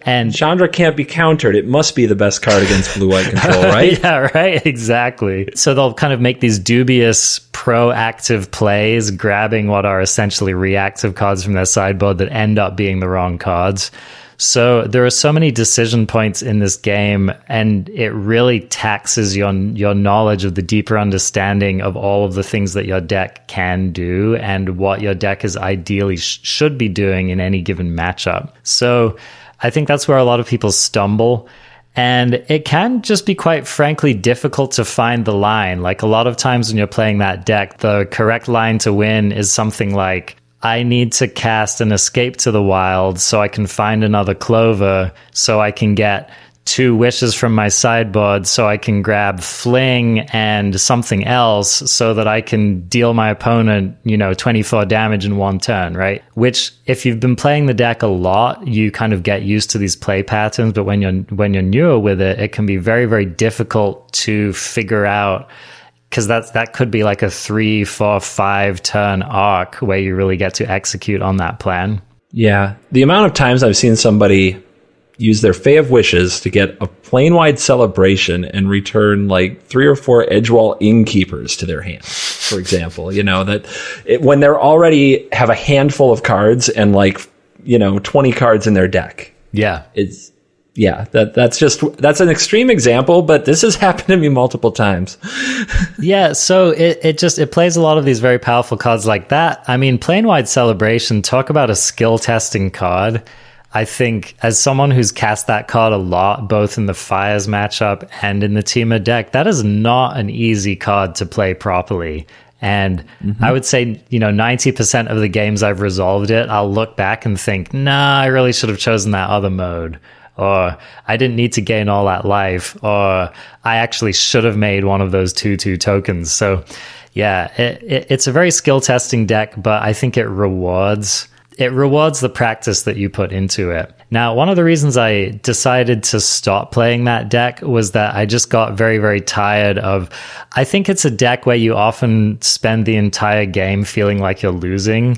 And Chandra can't be countered. It must be the best card against blue-white control, right? Yeah, right, exactly. So they'll kind of make these dubious proactive plays, grabbing what are essentially reactive cards from their sideboard that end up being the wrong cards. So there are so many decision points in this game, and it really taxes your knowledge of the deeper understanding of all of the things that your deck can do and what your deck is ideally should be doing in any given matchup. So I think that's where a lot of people stumble. And it can just be quite frankly difficult to find the line. Like a lot of times when you're playing that deck, the correct line to win is something like, I need to cast an Escape to the Wild so I can find another Clover, so I can get 2 wishes from my sideboard, so I can grab Fling and something else so that I can deal my opponent, 24 damage in one turn, right? Which, if you've been playing the deck a lot, you kind of get used to these play patterns, but when you're newer with it, it can be very, very difficult to figure out, because that could be like a 3, 4, 5 turn arc where you really get to execute on that plan. Yeah. The amount of times I've seen somebody use their Fae of Wishes to get a plane-wide celebration and return like 3 or 4 Edgewall Innkeepers to their hand, for example, when they're already have a handful of cards and 20 cards in their deck. Yeah. That's an extreme example, but this has happened to me multiple times. Yeah, so it plays a lot of these very powerful cards like that. I mean, Plane-Wide Celebration, talk about a skill testing card. I think as someone who's cast that card a lot, both in the Fires matchup and in the Temur deck, that is not an easy card to play properly. And I would say, 90% of the games I've resolved it, I'll look back and think, nah, I really should have chosen that other mode. Or I didn't need to gain all that life. Or I actually should have made one of those 2/2 tokens. So yeah, it's a very skill testing deck, but I think it rewards the practice that you put into it. Now, one of the reasons I decided to stop playing that deck was that I just got very, very tired of, I think it's a deck where you often spend the entire game feeling like you're losing,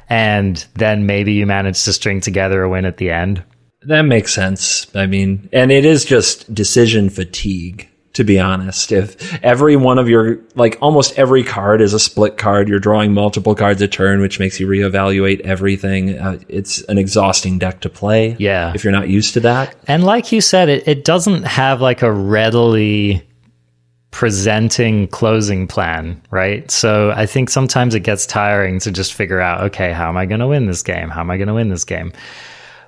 and then maybe you manage to string together a win at the end. That makes sense. I mean, and it is just decision fatigue, to be honest. If every one of your, like almost every card is a split card, you're drawing multiple cards a turn, which makes you reevaluate everything. It's an exhausting deck to play. Yeah. If you're not used to that. And like you said, it doesn't have like a readily presenting closing plan, right? So I think sometimes it gets tiring to just figure out, okay, how am I going to win this game? How am I going to win this game?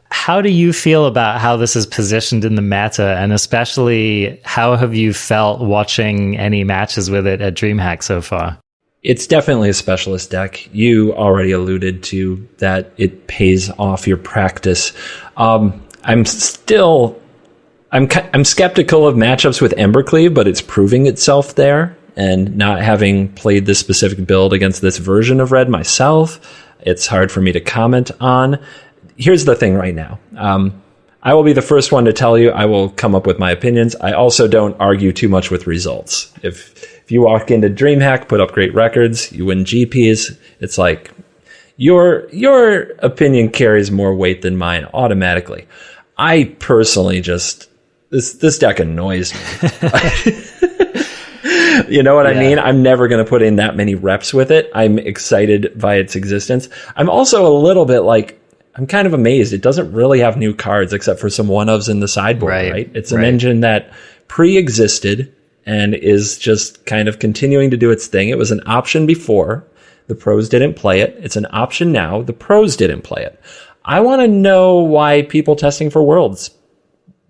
How do you feel about how this is positioned in the meta, and especially how have you felt watching any matches with it at DreamHack so far? It's definitely a specialist deck. You already alluded to that it pays off your practice. I'm skeptical of matchups with Embercleave, but it's proving itself there. And not having played this specific build against this version of Red myself, it's hard for me to comment on. Here's the thing right now. I will be the first one to tell you I will come up with my opinions. I also don't argue too much with results. If you walk into DreamHack, put up great records, you win GPs, it's like your opinion carries more weight than mine automatically. I personally just, this deck annoys me. You know what I mean? I'm never going to put in that many reps with it. I'm excited by its existence. I'm also a little bit like, I'm kind of amazed. It doesn't really have new cards except for some one-ofs in the sideboard, right? It's an engine that pre-existed and is just kind of continuing to do its thing. It was an option before. The pros didn't play it. It's an option now. The pros didn't play it. I want to know why people testing for Worlds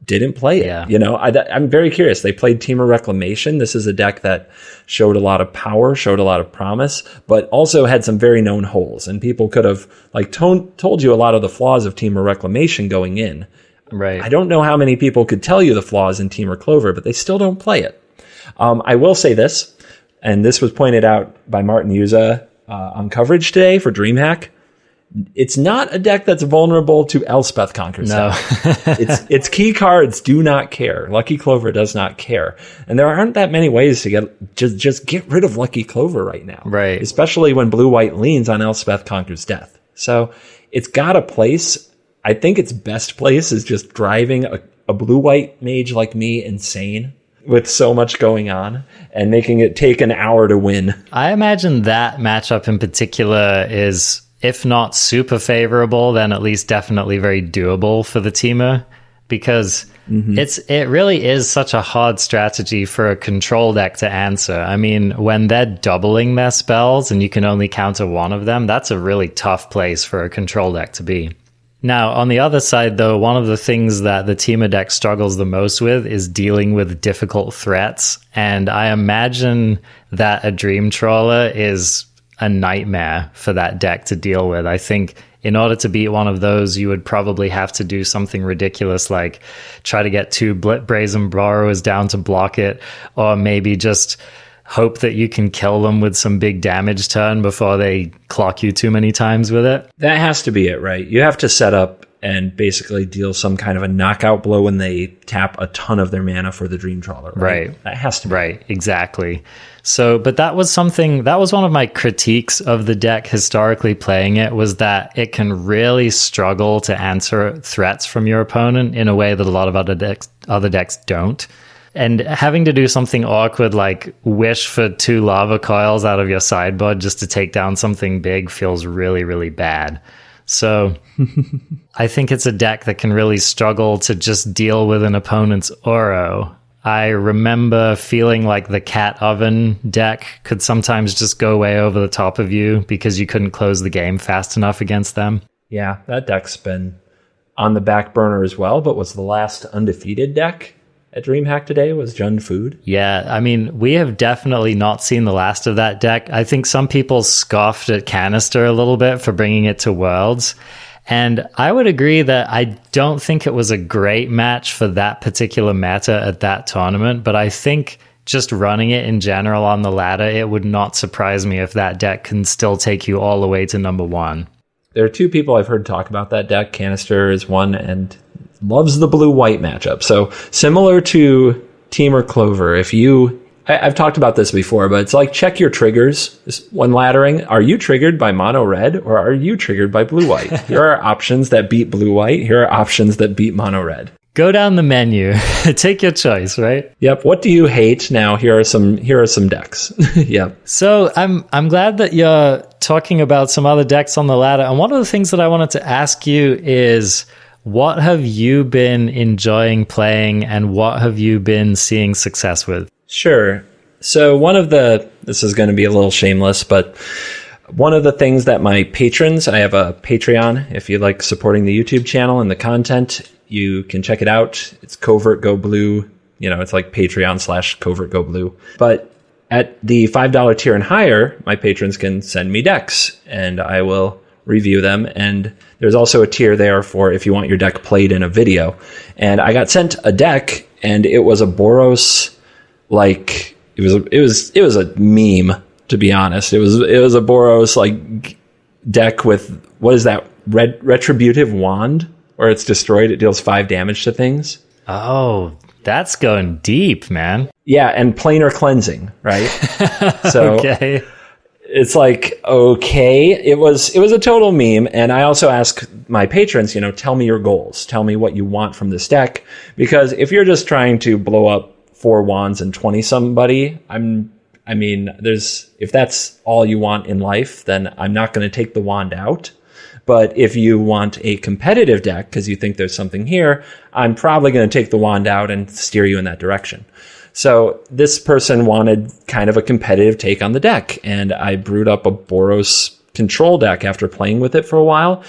didn't play it. Yeah. I'm very curious. They played Temur Reclamation. This is a deck that showed a lot of power, showed a lot of promise, but also had some very known holes. And people could have told you a lot of the flaws of Temur Reclamation going in. Right. I don't know how many people could tell you the flaws in Temur Clover, but they still don't play it. I will say this, and this was pointed out by Martin Yuza on coverage today for DreamHack. It's not a deck that's vulnerable to Elspeth Conquers. No. Its key cards do not care. Lucky Clover does not care. And there aren't that many ways to just get rid of Lucky Clover right now. Right. Especially when blue-white leans on Elspeth Conquers Death. So it's got a place. I think its best place is just driving a blue-white mage like me insane with so much going on and making it take an hour to win. I imagine that matchup in particular is, if not super favorable, then at least definitely very doable for the Temur, because it really is such a hard strategy for a control deck to answer. I mean, when they're doubling their spells and you can only counter one of them, that's a really tough place for a control deck to be. Now, on the other side, though, one of the things that the Temur deck struggles the most with is dealing with difficult threats, and I imagine that a Dream Trawler is a nightmare for that deck to deal with. I think in order to beat one of those, you would probably have to do something ridiculous like try to get 2 Brazen Borrowers down to block it, or maybe just hope that you can kill them with some big damage turn before they clock you too many times with it. That has to be it, right? You have to set up and basically deal some kind of a knockout blow when they tap a ton of their mana for the Dream Trawler, right? That has to be. Right, exactly. So, but that was one of my critiques of the deck historically playing it, was that it can really struggle to answer threats from your opponent in a way that a lot of other decks don't. And having to do something awkward like wish for 2 lava coils out of your sideboard just to take down something big feels really, really bad. So I think it's a deck that can really struggle to just deal with an opponent's Oro. I remember feeling like the Cat Oven deck could sometimes just go way over the top of you because you couldn't close the game fast enough against them. Yeah, that deck's been on the back burner as well, but was the last undefeated deck at DreamHack today was Jund Food. Yeah, I mean, we have definitely not seen the last of that deck. I think some people scoffed at Canister a little bit for bringing it to Worlds. And I would agree that I don't think it was a great match for that particular meta at that tournament, but I think just running it in general on the ladder, it would not surprise me if that deck can still take you all the way to number one. There are two people I've heard talk about that deck. Canister is one and loves the blue-white matchup. So similar to Temur Clover, I've talked about this before, but it's like check your triggers when laddering. Are you triggered by mono red or are you triggered by blue white? Here are options that beat blue white. Here are options that beat mono red. Go down the menu. Take your choice, right? Yep. What do you hate? Now here are some decks. Yep. So I'm glad that you're talking about some other decks on the ladder. And one of the things that I wanted to ask you is, what have you been enjoying playing and what have you been seeing success with? Sure. So this is going to be a little shameless, but one of the things that my patrons, I have a Patreon. If you like supporting the YouTube channel and the content, you can check it out. It's Covertgoblue. It's like Patreon/Covertgoblue. But at the $5 tier and higher, my patrons can send me decks and I will review them. And there's also a tier there for if you want your deck played in a video. And I got sent a deck and it was a Boros, it was a meme, to be honest. It was a Boros deck with, what is that, retributive wand, where it's destroyed, it deals 5 damage to things. Oh, that's going deep, man. Yeah, and planar cleansing, right? So okay. It's like, okay, it was a total meme. And I also ask my patrons, tell me your goals. Tell me what you want from this deck. Because if you're just trying to blow up 4 wands and 20 somebody, if that's all you want in life, then I'm not going to take the wand out. But if you want a competitive deck because you think there's something here, I'm probably going to take the wand out and steer you in that direction. So this person wanted kind of a competitive take on the deck, and I brewed up a Boros Control deck after playing with it for a while.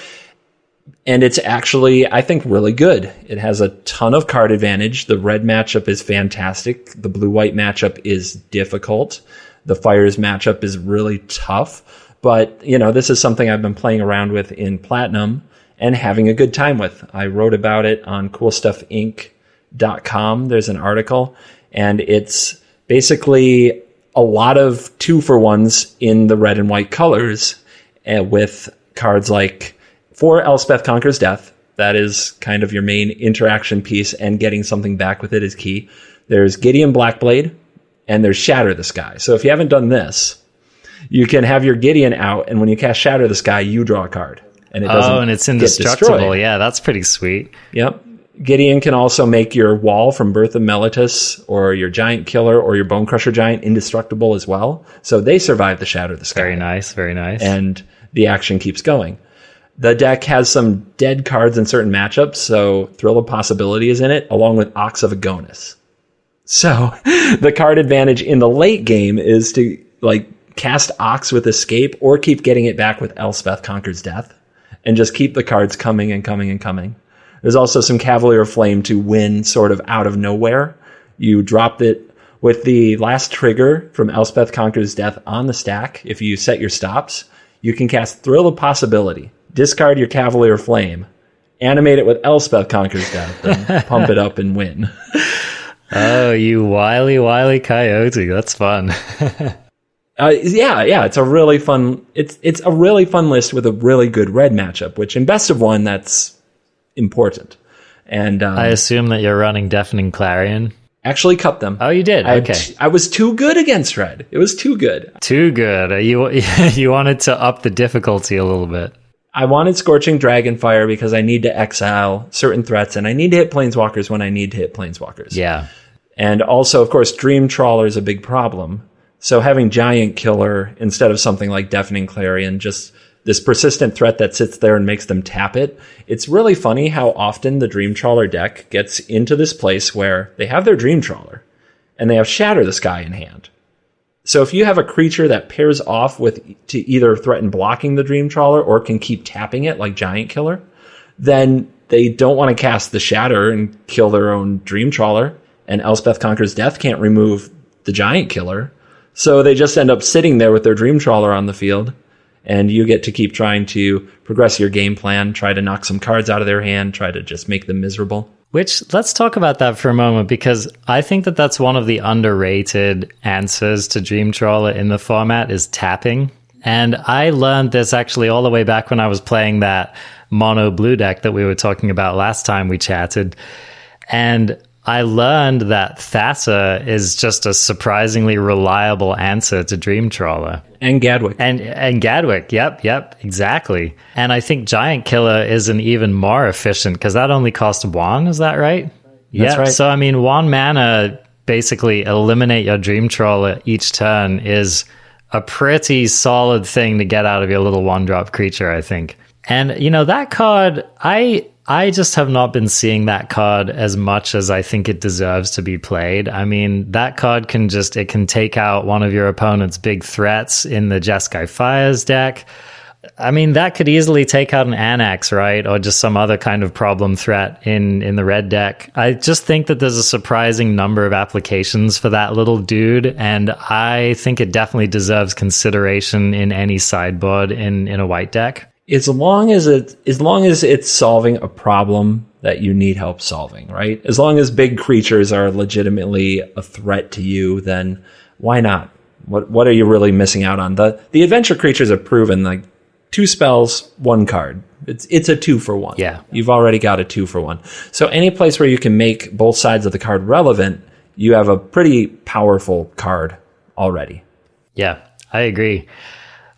And it's actually, I think, really good. It has a ton of card advantage. The red matchup is fantastic. The blue-white matchup is difficult. The fires matchup is really tough. But, this is something I've been playing around with in Platinum and having a good time with. I wrote about it on coolstuffinc.com. There's an article, and it's basically a lot of 2-for-1s in the red and white colors with cards like, for Elspeth Conquers Death, that is kind of your main interaction piece, and getting something back with it is key. There's Gideon Blackblade, and there's Shatter the Sky. So if you haven't done this, you can have your Gideon out, and when you cast Shatter the Sky, you draw a card. And it doesn't and it's indestructible. Yeah, that's pretty sweet. Yep. Gideon can also make your Wall from Birth of Meletus or your Giant Killer or your Bone Crusher Giant indestructible as well. So they survive the Shatter the Sky. Very nice, very nice. And the action keeps going. The deck has some dead cards in certain matchups, so Thrill of Possibility is in it, along with Ox of Agonis. So the card advantage in the late game is to cast Ox with Escape or keep getting it back with Elspeth Conquers Death and just keep the cards coming and coming and coming. There's also some Cavalier of Flame to win sort of out of nowhere. You drop it with the last trigger from Elspeth Conquers Death on the stack. If you set your stops, you can cast Thrill of Possibility, discard your Cavalier of Flame, animate it with Elspeth Conquers Death, and pump it up and win. Oh, you wily coyote. That's fun. Yeah, it's a really fun. It's a really fun list with a really good red matchup, which in best of one, that's important. And I assume that you're running Deafening Clarion. Actually cut them. Oh, you did? Okay. I was too good against red. It was too good. Too good. You wanted to up the difficulty a little bit. I wanted Scorching Dragonfire because I need to exile certain threats, and I need to hit Planeswalkers when I need to hit Planeswalkers. Yeah. And also, of course, Dream Trawler is a big problem. So having Giant Killer instead of something like Deafening Clarion, just this persistent threat that sits there and makes them tap it. It's really funny how often the Dream Trawler deck gets into this place where they have their Dream Trawler and they have Shatter the Sky in hand. So if you have a creature that pairs off with to either threaten blocking the Dream Trawler or can keep tapping it like Giant Killer, then they don't want to cast the Shatter and kill their own Dream Trawler, and Elspeth Conquers Death can't remove the Giant Killer. So they just end up sitting there with their Dream Trawler on the field, and you get to keep trying to progress your game plan, try to knock some cards out of their hand, try to just make them miserable. Which, let's talk about that for a moment, because I think that that's one of the underrated answers to Dream Trawler in the format is tapping. And I learned this actually all the way back when I was playing that mono blue deck that we were talking about last time we chatted. And I learned that Thassa is just a surprisingly reliable answer to Dream Trawler. And Gadwick. And Gadwick, yep, exactly. And I think Giant Killer is an even more efficient, because that only costs 1, is that right? That's right. So, I mean, 1 mana, basically eliminate your Dream Trawler each turn is a pretty solid thing to get out of your little 1-drop creature, I think. And, that card, I just have not been seeing that card as much as I think it deserves to be played. I mean, that card can take out one of your opponent's big threats in the Jeskai Fires deck. I mean, that could easily take out an Anax, right? Or just some other kind of problem threat in the red deck. I just think that there's a surprising number of applications for that little dude, and I think it definitely deserves consideration in any sideboard in a white deck. As long as it's solving a problem that you need help solving, right? As long as big creatures are legitimately a threat to you, then why not? What are you really missing out on? The adventure creatures have proven, like, 2 spells, 1 card. It's a 2-for-1. Yeah. You've already got a 2-for-1. So any place where you can make both sides of the card relevant, you have a pretty powerful card already. Yeah, I agree.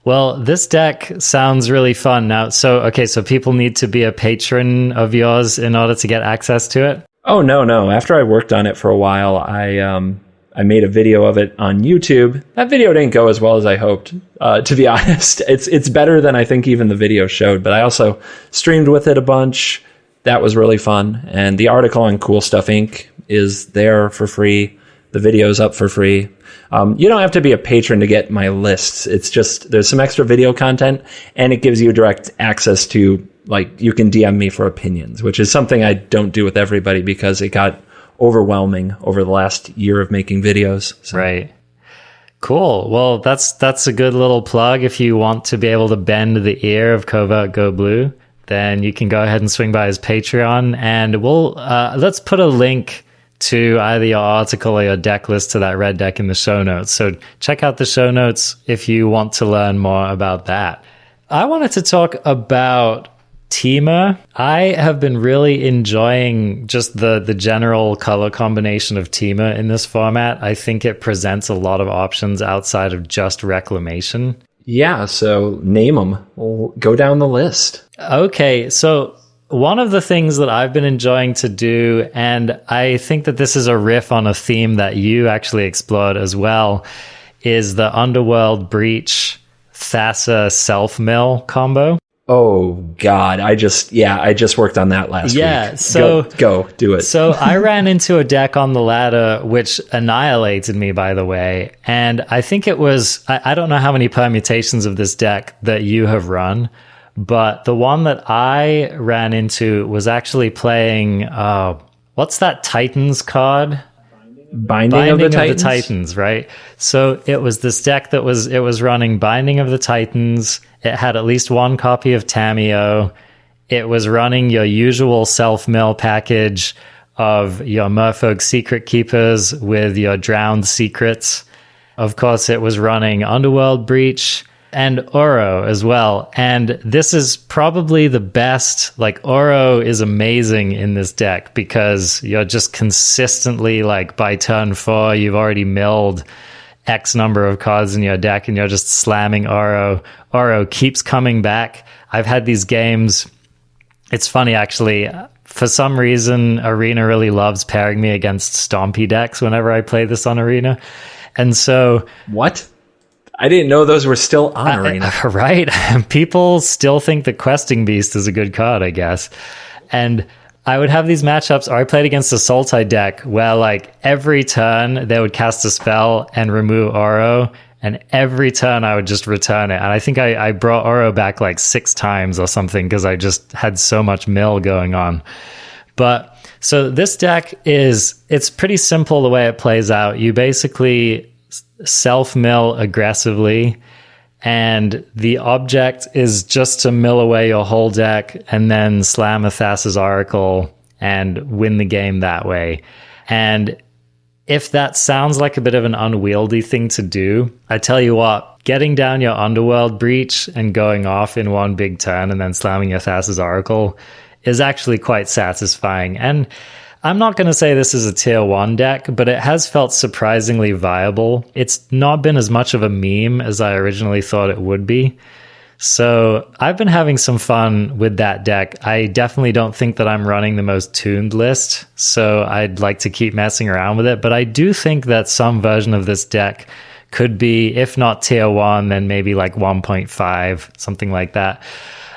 Well, this deck sounds really fun now. So people need to be a patron of yours in order to get access to it? Oh, no. After I worked on it for a while, I made a video of it on YouTube. That video didn't go as well as I hoped, to be honest. It's better than I think even the video showed, but I also streamed with it a bunch. That was really fun. And the article on Cool Stuff Inc. is there for free. The video's up for free. You don't have to be a patron to get my lists. It's just, there's some extra video content, and it gives you direct access to, like, you can DM me for opinions, which is something I don't do with everybody because it got overwhelming over the last year of making videos. So. Right. Cool. Well, that's a good little plug. If you want to be able to bend the ear of Covertgoblue, then you can go ahead and swing by his Patreon, and we'll let's put a link to either your article or your deck list to that red deck in the show notes. So check out the show notes if you want to learn more about that. I wanted to talk about Temur. I have been really enjoying just the general color combination of Temur in this format. I think it presents a lot of options outside of just Reclamation. Yeah, so name them. We'll go down the list. Okay, so one of the things that I've been enjoying to do, and I think that this is a riff on a theme that you actually explored as well, is the Underworld Breach Thassa Self-Mill combo. Oh, God. I just worked on that last week. Yeah, so... Go, do it. So I ran into a deck on the ladder, which annihilated me, by the way, and I think it was... I don't know how many permutations of this deck that you have run, but the one that I ran into was actually playing, what's that Titans card? Binding of the Titans, right? So it was this deck it was running Binding of the Titans. It had at least 1 copy of Tamiyo. It was running your usual self-mill package of your Merfolk Secret Keepers with your Drowned Secrets. Of course, it was running Underworld Breach and Oro as well. And this is probably the best. Like, Oro is amazing in this deck because you're just consistently, like, by turn 4, you've already milled X number of cards in your deck and you're just slamming Oro. Oro keeps coming back. I've had these games. It's funny, actually. For some reason, Arena really loves pairing me against Stompy decks whenever I play this on Arena. And so... What? I didn't know those were still on Arena. Right? People still think the Questing Beast is a good card, I guess. And I would have these matchups, or I played against a Sultai deck where, like, every turn they would cast a spell and remove Oro, and every turn I would just return it. And I think I brought Oro back like 6 times or something because I just had so much mill going on. But so this deck it's pretty simple the way it plays out. You basically self-mill aggressively, and the object is just to mill away your whole deck and then slam a Thassa's Oracle and win the game that way. And if that sounds like a bit of an unwieldy thing to do, I tell you what, getting down your Underworld Breach and going off in one big turn and then slamming your Thassa's Oracle is actually quite satisfying. And I'm not going to say this is a tier 1 deck, but it has felt surprisingly viable. It's not been as much of a meme as I originally thought it would be. So I've been having some fun with that deck. I definitely don't think that I'm running the most tuned list, so I'd like to keep messing around with it. But I do think that some version of this deck could be, if not tier 1, then maybe like 1.5, something like that.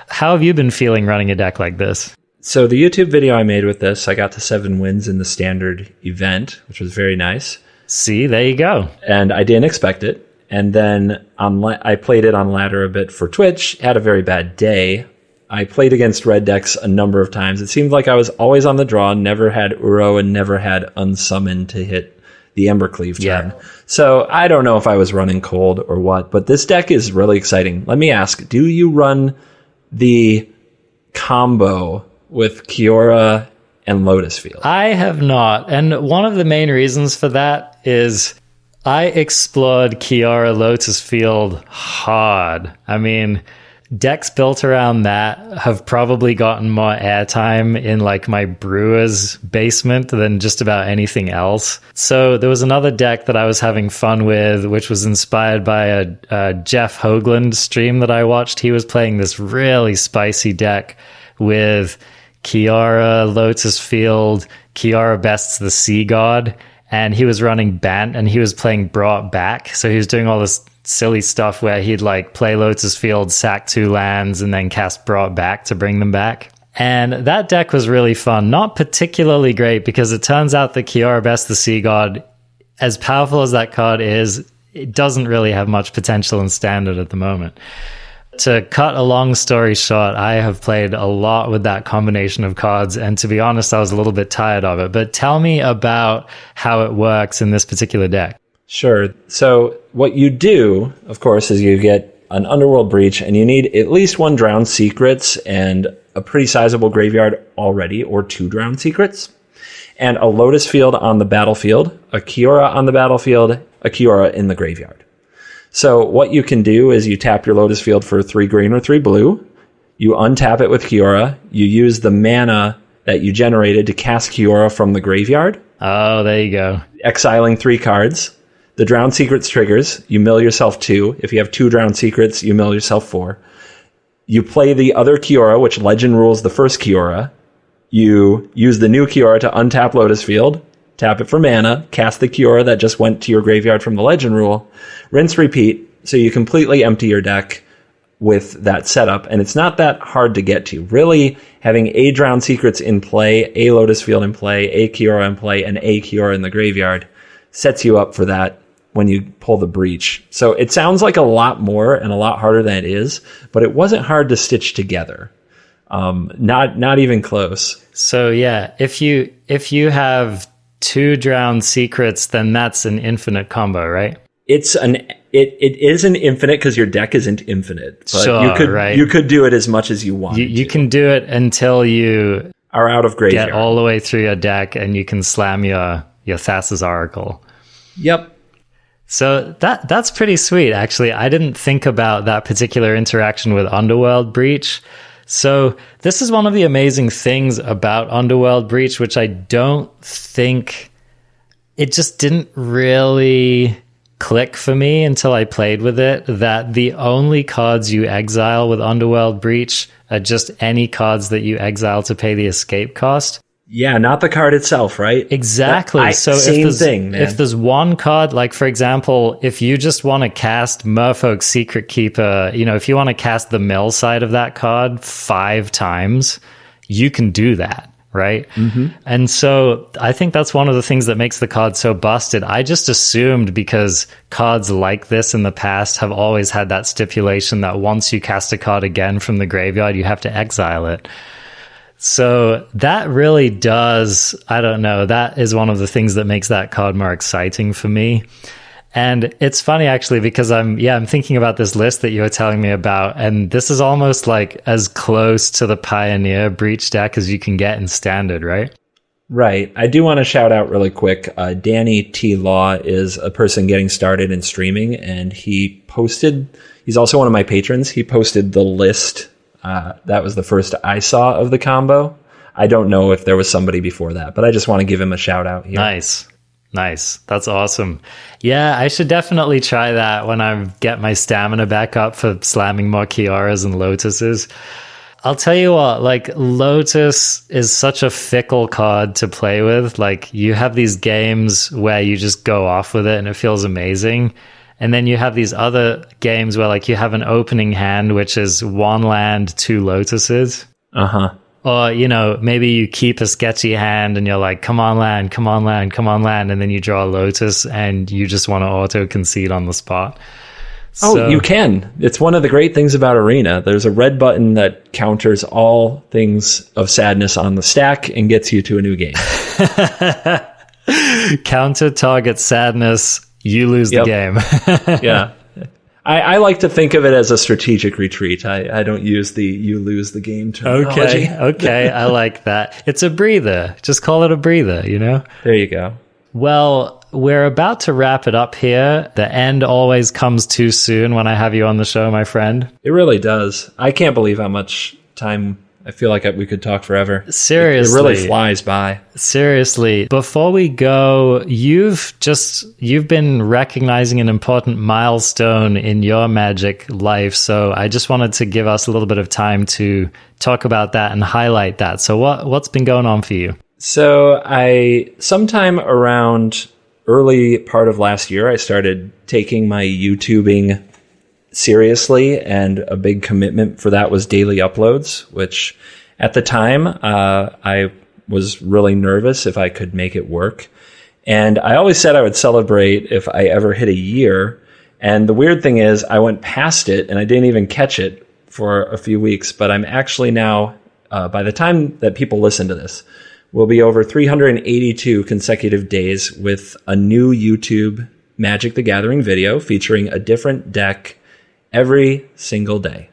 How have you been feeling running a deck like this? So the YouTube video I made with this, I got to 7 wins in the standard event, which was very nice. See, there you go. And I didn't expect it. And then I played it on ladder a bit for Twitch, had a very bad day. I played against red decks a number of times. It seemed like I was always on the draw, never had Uro, and never had Unsummon to hit the Embercleave turn. Yeah. So I don't know if I was running cold or what, but this deck is really exciting. Let me ask, do you run the combo with Kiora and Lotus Field? I have not. And one of the main reasons for that is I explored Kiora Lotus Field hard. I mean, decks built around that have probably gotten more airtime in like my brewer's basement than just about anything else. So there was another deck that I was having fun with, which was inspired by a Jeff Hoagland stream that I watched. He was playing this really spicy deck with Kiora, Lotus Field, Kiora Best's the Sea God, and he was running Bant, and he was playing Brought Back. So he was doing all this silly stuff where he'd like play Lotus Field, sack 2 lands, and then cast Brought Back to bring them back. And that deck was really fun. Not particularly great, because it turns out that Kiora Best the Sea God, as powerful as that card is, it doesn't really have much potential in Standard at the moment. To cut a long story short, I have played a lot with that combination of cards, and to be honest, I was a little bit tired of it. But tell me about how it works in this particular deck. Sure. So what you do, of course, is you get an Underworld Breach, and you need at least 1 Drowned Secrets and a pretty sizable graveyard already, or 2 Drowned Secrets, and a Lotus Field on the battlefield, a Kiora on the battlefield, a Kiora in the graveyard. So what you can do is you tap your Lotus Field for 3 green or 3 blue. You untap it with Kiora. You use the mana that you generated to cast Kiora from the graveyard. Oh, there you go. Exiling 3 cards. The Drowned Secrets triggers. You mill yourself 2. If you have 2 Drowned Secrets, you mill yourself 4. You play the other Kiora, which legend rules the first Kiora. You use the new Kiora to untap Lotus Field. Tap it for mana, cast the Kiora that just went to your graveyard from the legend rule, rinse, repeat, so you completely empty your deck with that setup, and it's not that hard to get to. Really, having a Drowned Secrets in play, a Lotus Field in play, a Kiora in play, and a Kiora in the graveyard sets you up for that when you pull the Breach. So it sounds like a lot more and a lot harder than it is, but it wasn't hard to stitch together. Not even close. So yeah, if you have 2 Drowned Secrets, then that's an infinite combo, right? It is an infinite because your deck isn't infinite. But sure, you could do it as much as you want. You can do it until you are out of graveyard. Get all the way through your deck, and you can slam your Thassa's Oracle. Yep. So that's pretty sweet, actually. I didn't think about that particular interaction with Underworld Breach. So this is one of the amazing things about Underworld Breach, which I don't think, it just didn't really click for me until I played with it, that the only cards you exile with Underworld Breach are just any cards that you exile to pay the escape cost. Yeah, not the card itself, right? Exactly. So if there's one card, like for example, if you just want to cast Merfolk's Secret Keeper, if you want to cast the mill side of that card 5 times, you can do that. right? And so I think that's one of the things that makes the card so busted. I just assumed because cards like this in the past have always had that stipulation that once you cast a card again from the graveyard, you have to exile it. So that really does, I don't know, that is one of the things that makes that card more exciting for me. And it's funny actually, because I'm thinking about this list that you were telling me about, and this is almost like as close to the Pioneer Breach deck as you can get in Standard, right? Right. I do want to shout out really quick. Danny T. Law is a person getting started in streaming, and he's also one of my patrons. He posted the list. That was the first I saw of the combo. I don't know if there was somebody before that, but I just want to give him a shout out here. Nice. That's awesome. Yeah, I should definitely try that when I get my stamina back up for slamming more Kioras and Lotuses. I'll tell you what, like, Lotus is such a fickle card to play with. Like, you have these games where you just go off with it and it feels amazing. And then you have these other games where, like, you have an opening hand, which is 1 land, 2 Lotuses. Or, you know, maybe you keep a sketchy hand and you're like, come on land. And then you draw a Lotus and you just want to auto-concede on the spot. So, you can. It's one of the great things about Arena. There's a red button that counters all things of sadness on the stack and gets you to a new game. Counter target sadness, you lose the game. Yeah. I like to think of it as a strategic retreat. I don't use the you lose the game terminology. Okay, I like that. It's a breather. Just call it a breather, you know? There you go. Well, we're about to wrap it up here. The end always comes too soon when I have you on the show, my friend. It really does. I can't believe how much time. I feel like we could talk forever. Seriously. It really flies by. Seriously. Before we go, you've been recognizing an important milestone in your Magic life. So I just wanted to give us a little bit of time to talk about that and highlight that. So what's been going on for you? So sometime around early part of last year, I started taking my YouTubing seriously, and a big commitment for that was daily uploads, which at the time I was really nervous if I could make it work. And I always said I would celebrate if I ever hit a year. And the weird thing is I went past it and I didn't even catch it for a few weeks, but I'm actually now, by the time that people listen to this, will be over 382 consecutive days with a new YouTube Magic the Gathering video featuring a different deck every single day,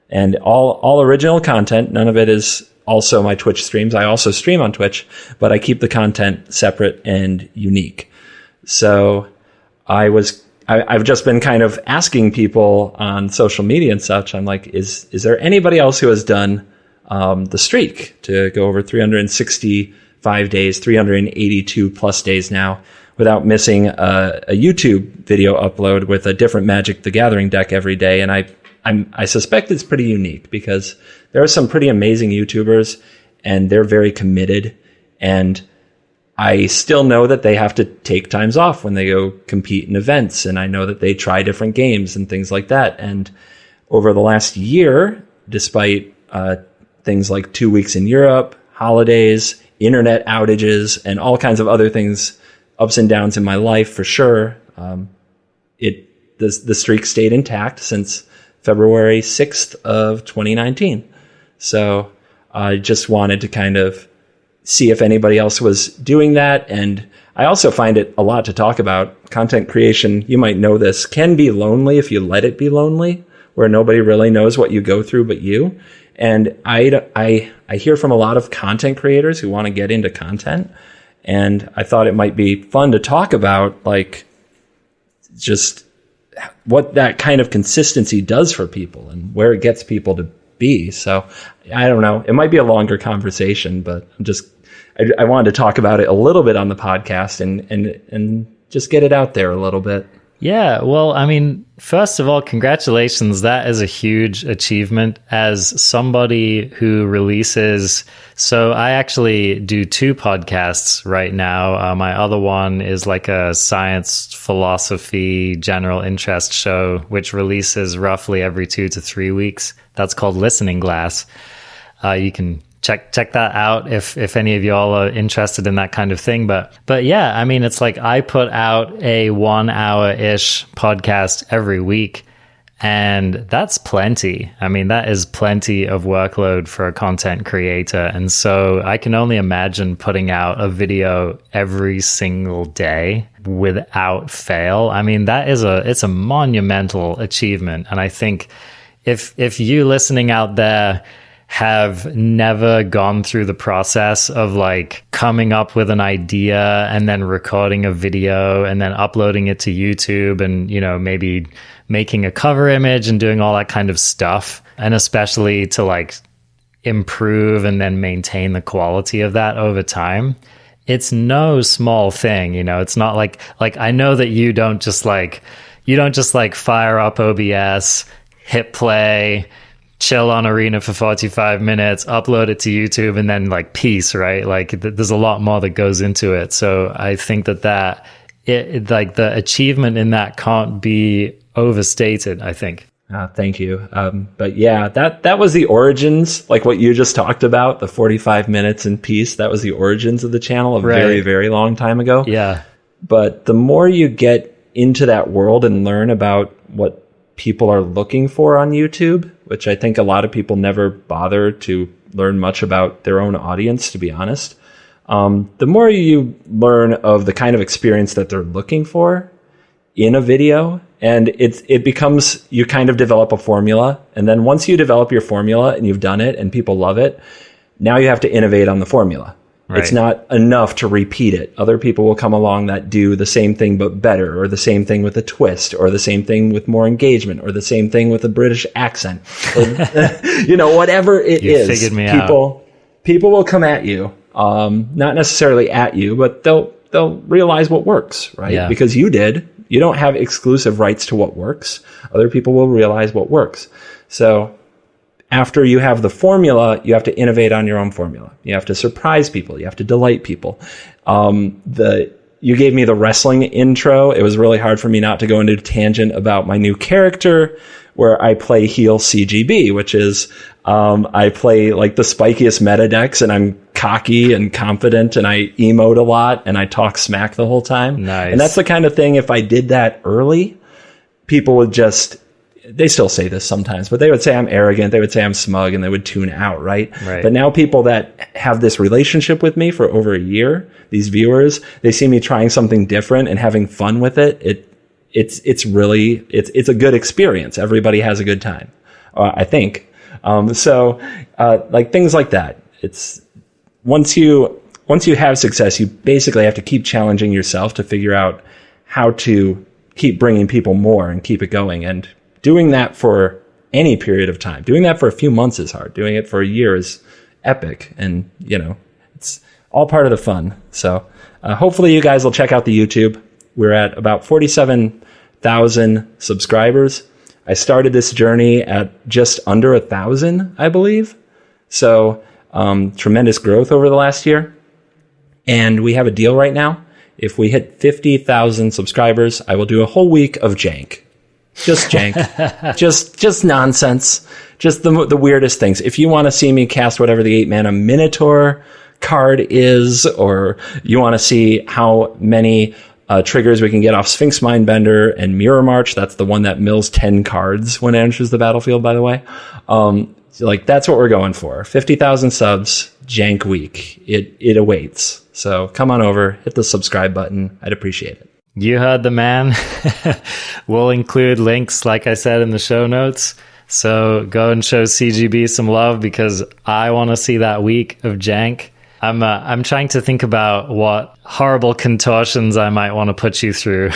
and all original content. None of it is also my Twitch streams. I also stream on Twitch, but I keep the content separate and unique. So I've just been kind of asking people on social media and such. I'm like, is there anybody else who has done the streak to go over 365 days, 382 plus days now, without missing a YouTube video upload with a different Magic the Gathering deck every day? And I suspect it's pretty unique because there are some pretty amazing YouTubers and they're very committed. And I still know that they have to take times off when they go compete in events. And I know that they try different games and things like that. And over the last year, despite things like 2 weeks in Europe, holidays, internet outages, and all kinds of other things, ups and downs in my life for sure, the streak stayed intact since February 6th of 2019. So I just wanted to kind of see if anybody else was doing that. And I also find it a lot to talk about. Content creation, you might know this, can be lonely if you let it be lonely, where nobody really knows what you go through but you. And I hear from a lot of content creators who want to get into content. And I thought it might be fun to talk about, like, just what that kind of consistency does for people and where it gets people to be. So I don't know. It might be a longer conversation, but I wanted to talk about it a little bit on the podcast and just get it out there a little bit. Yeah, well, I mean, first of all, congratulations. That is a huge achievement as somebody who releases. So I actually do 2 podcasts right now. My other one is like a science, philosophy, general interest show, which releases roughly every 2 to 3 weeks. That's called Listening Glass. You can check that out if any of y'all are interested in that kind of thing. But yeah, I mean, it's like I put out a 1 hour-ish podcast every week, and that's plenty. I mean, that is plenty of workload for a content creator. And so I can only imagine putting out a video every single day without fail. I mean, it's a monumental achievement. And I think if you listening out there have never gone through the process of like coming up with an idea and then recording a video and then uploading it to YouTube and, you know, maybe making a cover image and doing all that kind of stuff, and especially to like improve and then maintain the quality of that over time, it's no small thing. You know, it's not like I know that you don't just like fire up OBS, hit play, chill on Arena for 45 minutes, upload it to YouTube, and then like peace, right? Like there's a lot more that goes into it. So I think that like the achievement in that can't be overstated, I think. Thank you. But yeah, that was the origins, like what you just talked about, the 45 minutes in peace. That was the origins of the channel a very, very long time ago. Yeah. But the more you get into that world and learn about what people are looking for on YouTube, which I think a lot of people never bother to learn much about their own audience, to be honest. The more you learn of the kind of experience that they're looking for in a video, and it becomes, you kind of develop a formula. And then once you develop your formula and you've done it and people love it, now you have to innovate on the formula. Right. It's not enough to repeat it. Other people will come along that do the same thing but better, or the same thing with a twist, or the same thing with more engagement, or the same thing with a British accent. Or, you know, whatever it is. You figured me out. People will come at you, not necessarily at you, but they'll realize what works, right? Yeah. Because you did. You don't have exclusive rights to what works. Other people will realize what works. So after you have the formula, you have to innovate on your own formula. You have to surprise people. You have to delight people. You gave me the wrestling intro. It was really hard for me not to go into a tangent about my new character, where I play heel CGB, which is I play like the spikiest meta decks, and I'm cocky and confident, and I emote a lot, and I talk smack the whole time. Nice. And that's the kind of thing, if I did that early, people would just, they still say this sometimes, but they would say I'm arrogant, they would say I'm smug, and they would tune out, right? But now people that have this relationship with me for over a year, these viewers, they see me trying something different and having fun with it. It's really a good experience. Everybody has a good time, I think. Like things like that. It's once you have success, you basically have to keep challenging yourself to figure out how to keep bringing people more and keep it going. And doing that for any period of time, doing that for a few months is hard. Doing it for a year is epic, and you know, it's all part of the fun. So hopefully you guys will check out the YouTube. We're at about 47,000 subscribers. I started this journey at just under 1,000, I believe. So tremendous growth over the last year. And we have a deal right now. If we hit 50,000 subscribers, I will do a whole week of jank. Just jank. just nonsense. Just the weirdest things. If you want to see me cast whatever the 8-mana Minotaur card is, or you want to see how many triggers we can get off Sphinx Mindbender and Mirror March, that's the one that mills 10 cards when it enters the battlefield, by the way. Like, that's what we're going for. 50,000 subs, jank week. It awaits. So come on over, hit the subscribe button. I'd appreciate it. You heard the man. We'll include links, like I said, in the show notes. So go and show CGB some love, because I want to see that week of jank. I'm trying to think about what horrible contortions I might want to put you through.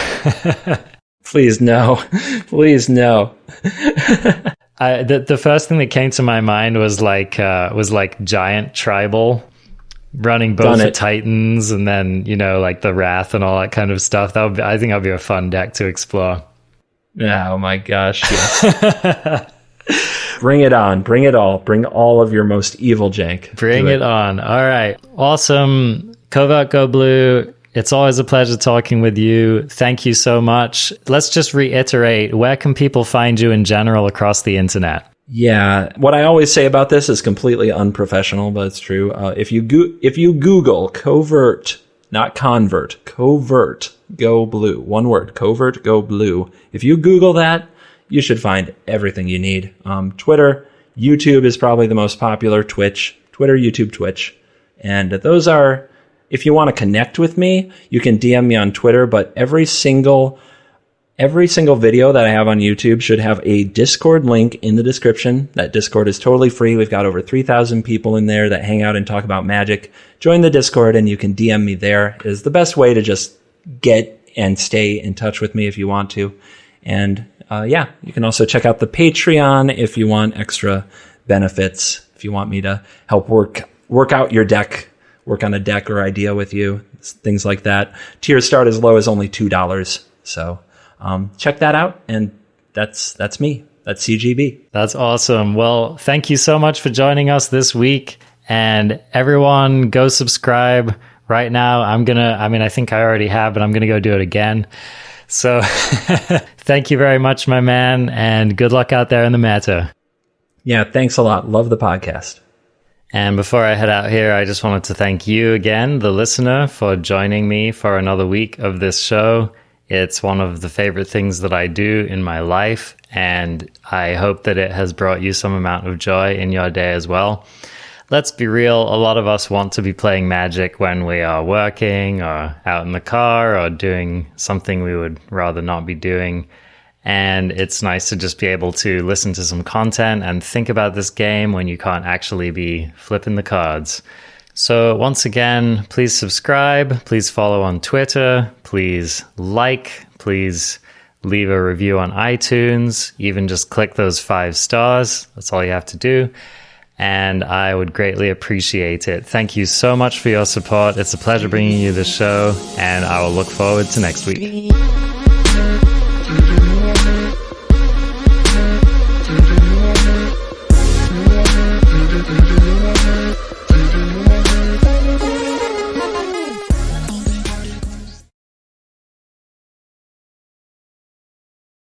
Please no. Please no. The first thing that came to my mind was like giant tribal, running both the Titans and then, you know, like the Wrath and all that kind of stuff. I think that'd be a fun deck to explore. Oh my gosh. Yes. Bring it on. Bring it all. Bring all of your most evil jank. Bring it on. All right. Awesome. Covertgoblue, it's always a pleasure talking with you. Thank you so much. Let's just reiterate, where can people find you in general across the internet? Yeah, what I always say about this is completely unprofessional, but it's true. If you Google covert, not convert, covert go blue, one word, covert go blue. If you Google that, you should find everything you need. Twitter, YouTube is probably the most popular. Twitch, Twitter, YouTube, Twitch, and those are. If you want to connect with me, you can DM me on Twitter. But every single video that I have on YouTube should have a Discord link in the description. That Discord is totally free. We've got over 3,000 people in there that hang out and talk about Magic. Join the Discord and you can DM me there. It is the best way to just get and stay in touch with me if you want to. And you can also check out the Patreon if you want extra benefits. If you want me to help work out your deck, work on a deck or idea with you, things like that. Tiers start as low as only $2. So check that out, and that's me. That's CGB. That's awesome. Well, thank you so much for joining us this week, and everyone go subscribe right now. I think I already have, but I'm going to go do it again. So thank you very much, my man, and good luck out there in the meta. Yeah, thanks a lot. Love the podcast. And before I head out here, I just wanted to thank you again, the listener, for joining me for another week of this show. It's one of the favorite things that I do in my life, and I hope that it has brought you some amount of joy in your day as well. Let's be real, a lot of us want to be playing Magic when we are working or out in the car or doing something we would rather not be doing. And it's nice to just be able to listen to some content and think about this game when you can't actually be flipping the cards. So once again, please subscribe, please follow on Twitter, please like, please leave a review on iTunes, even just click those 5 stars. That's all you have to do. And I would greatly appreciate it. Thank you so much for your support. It's a pleasure bringing you this show, and I will look forward to next week.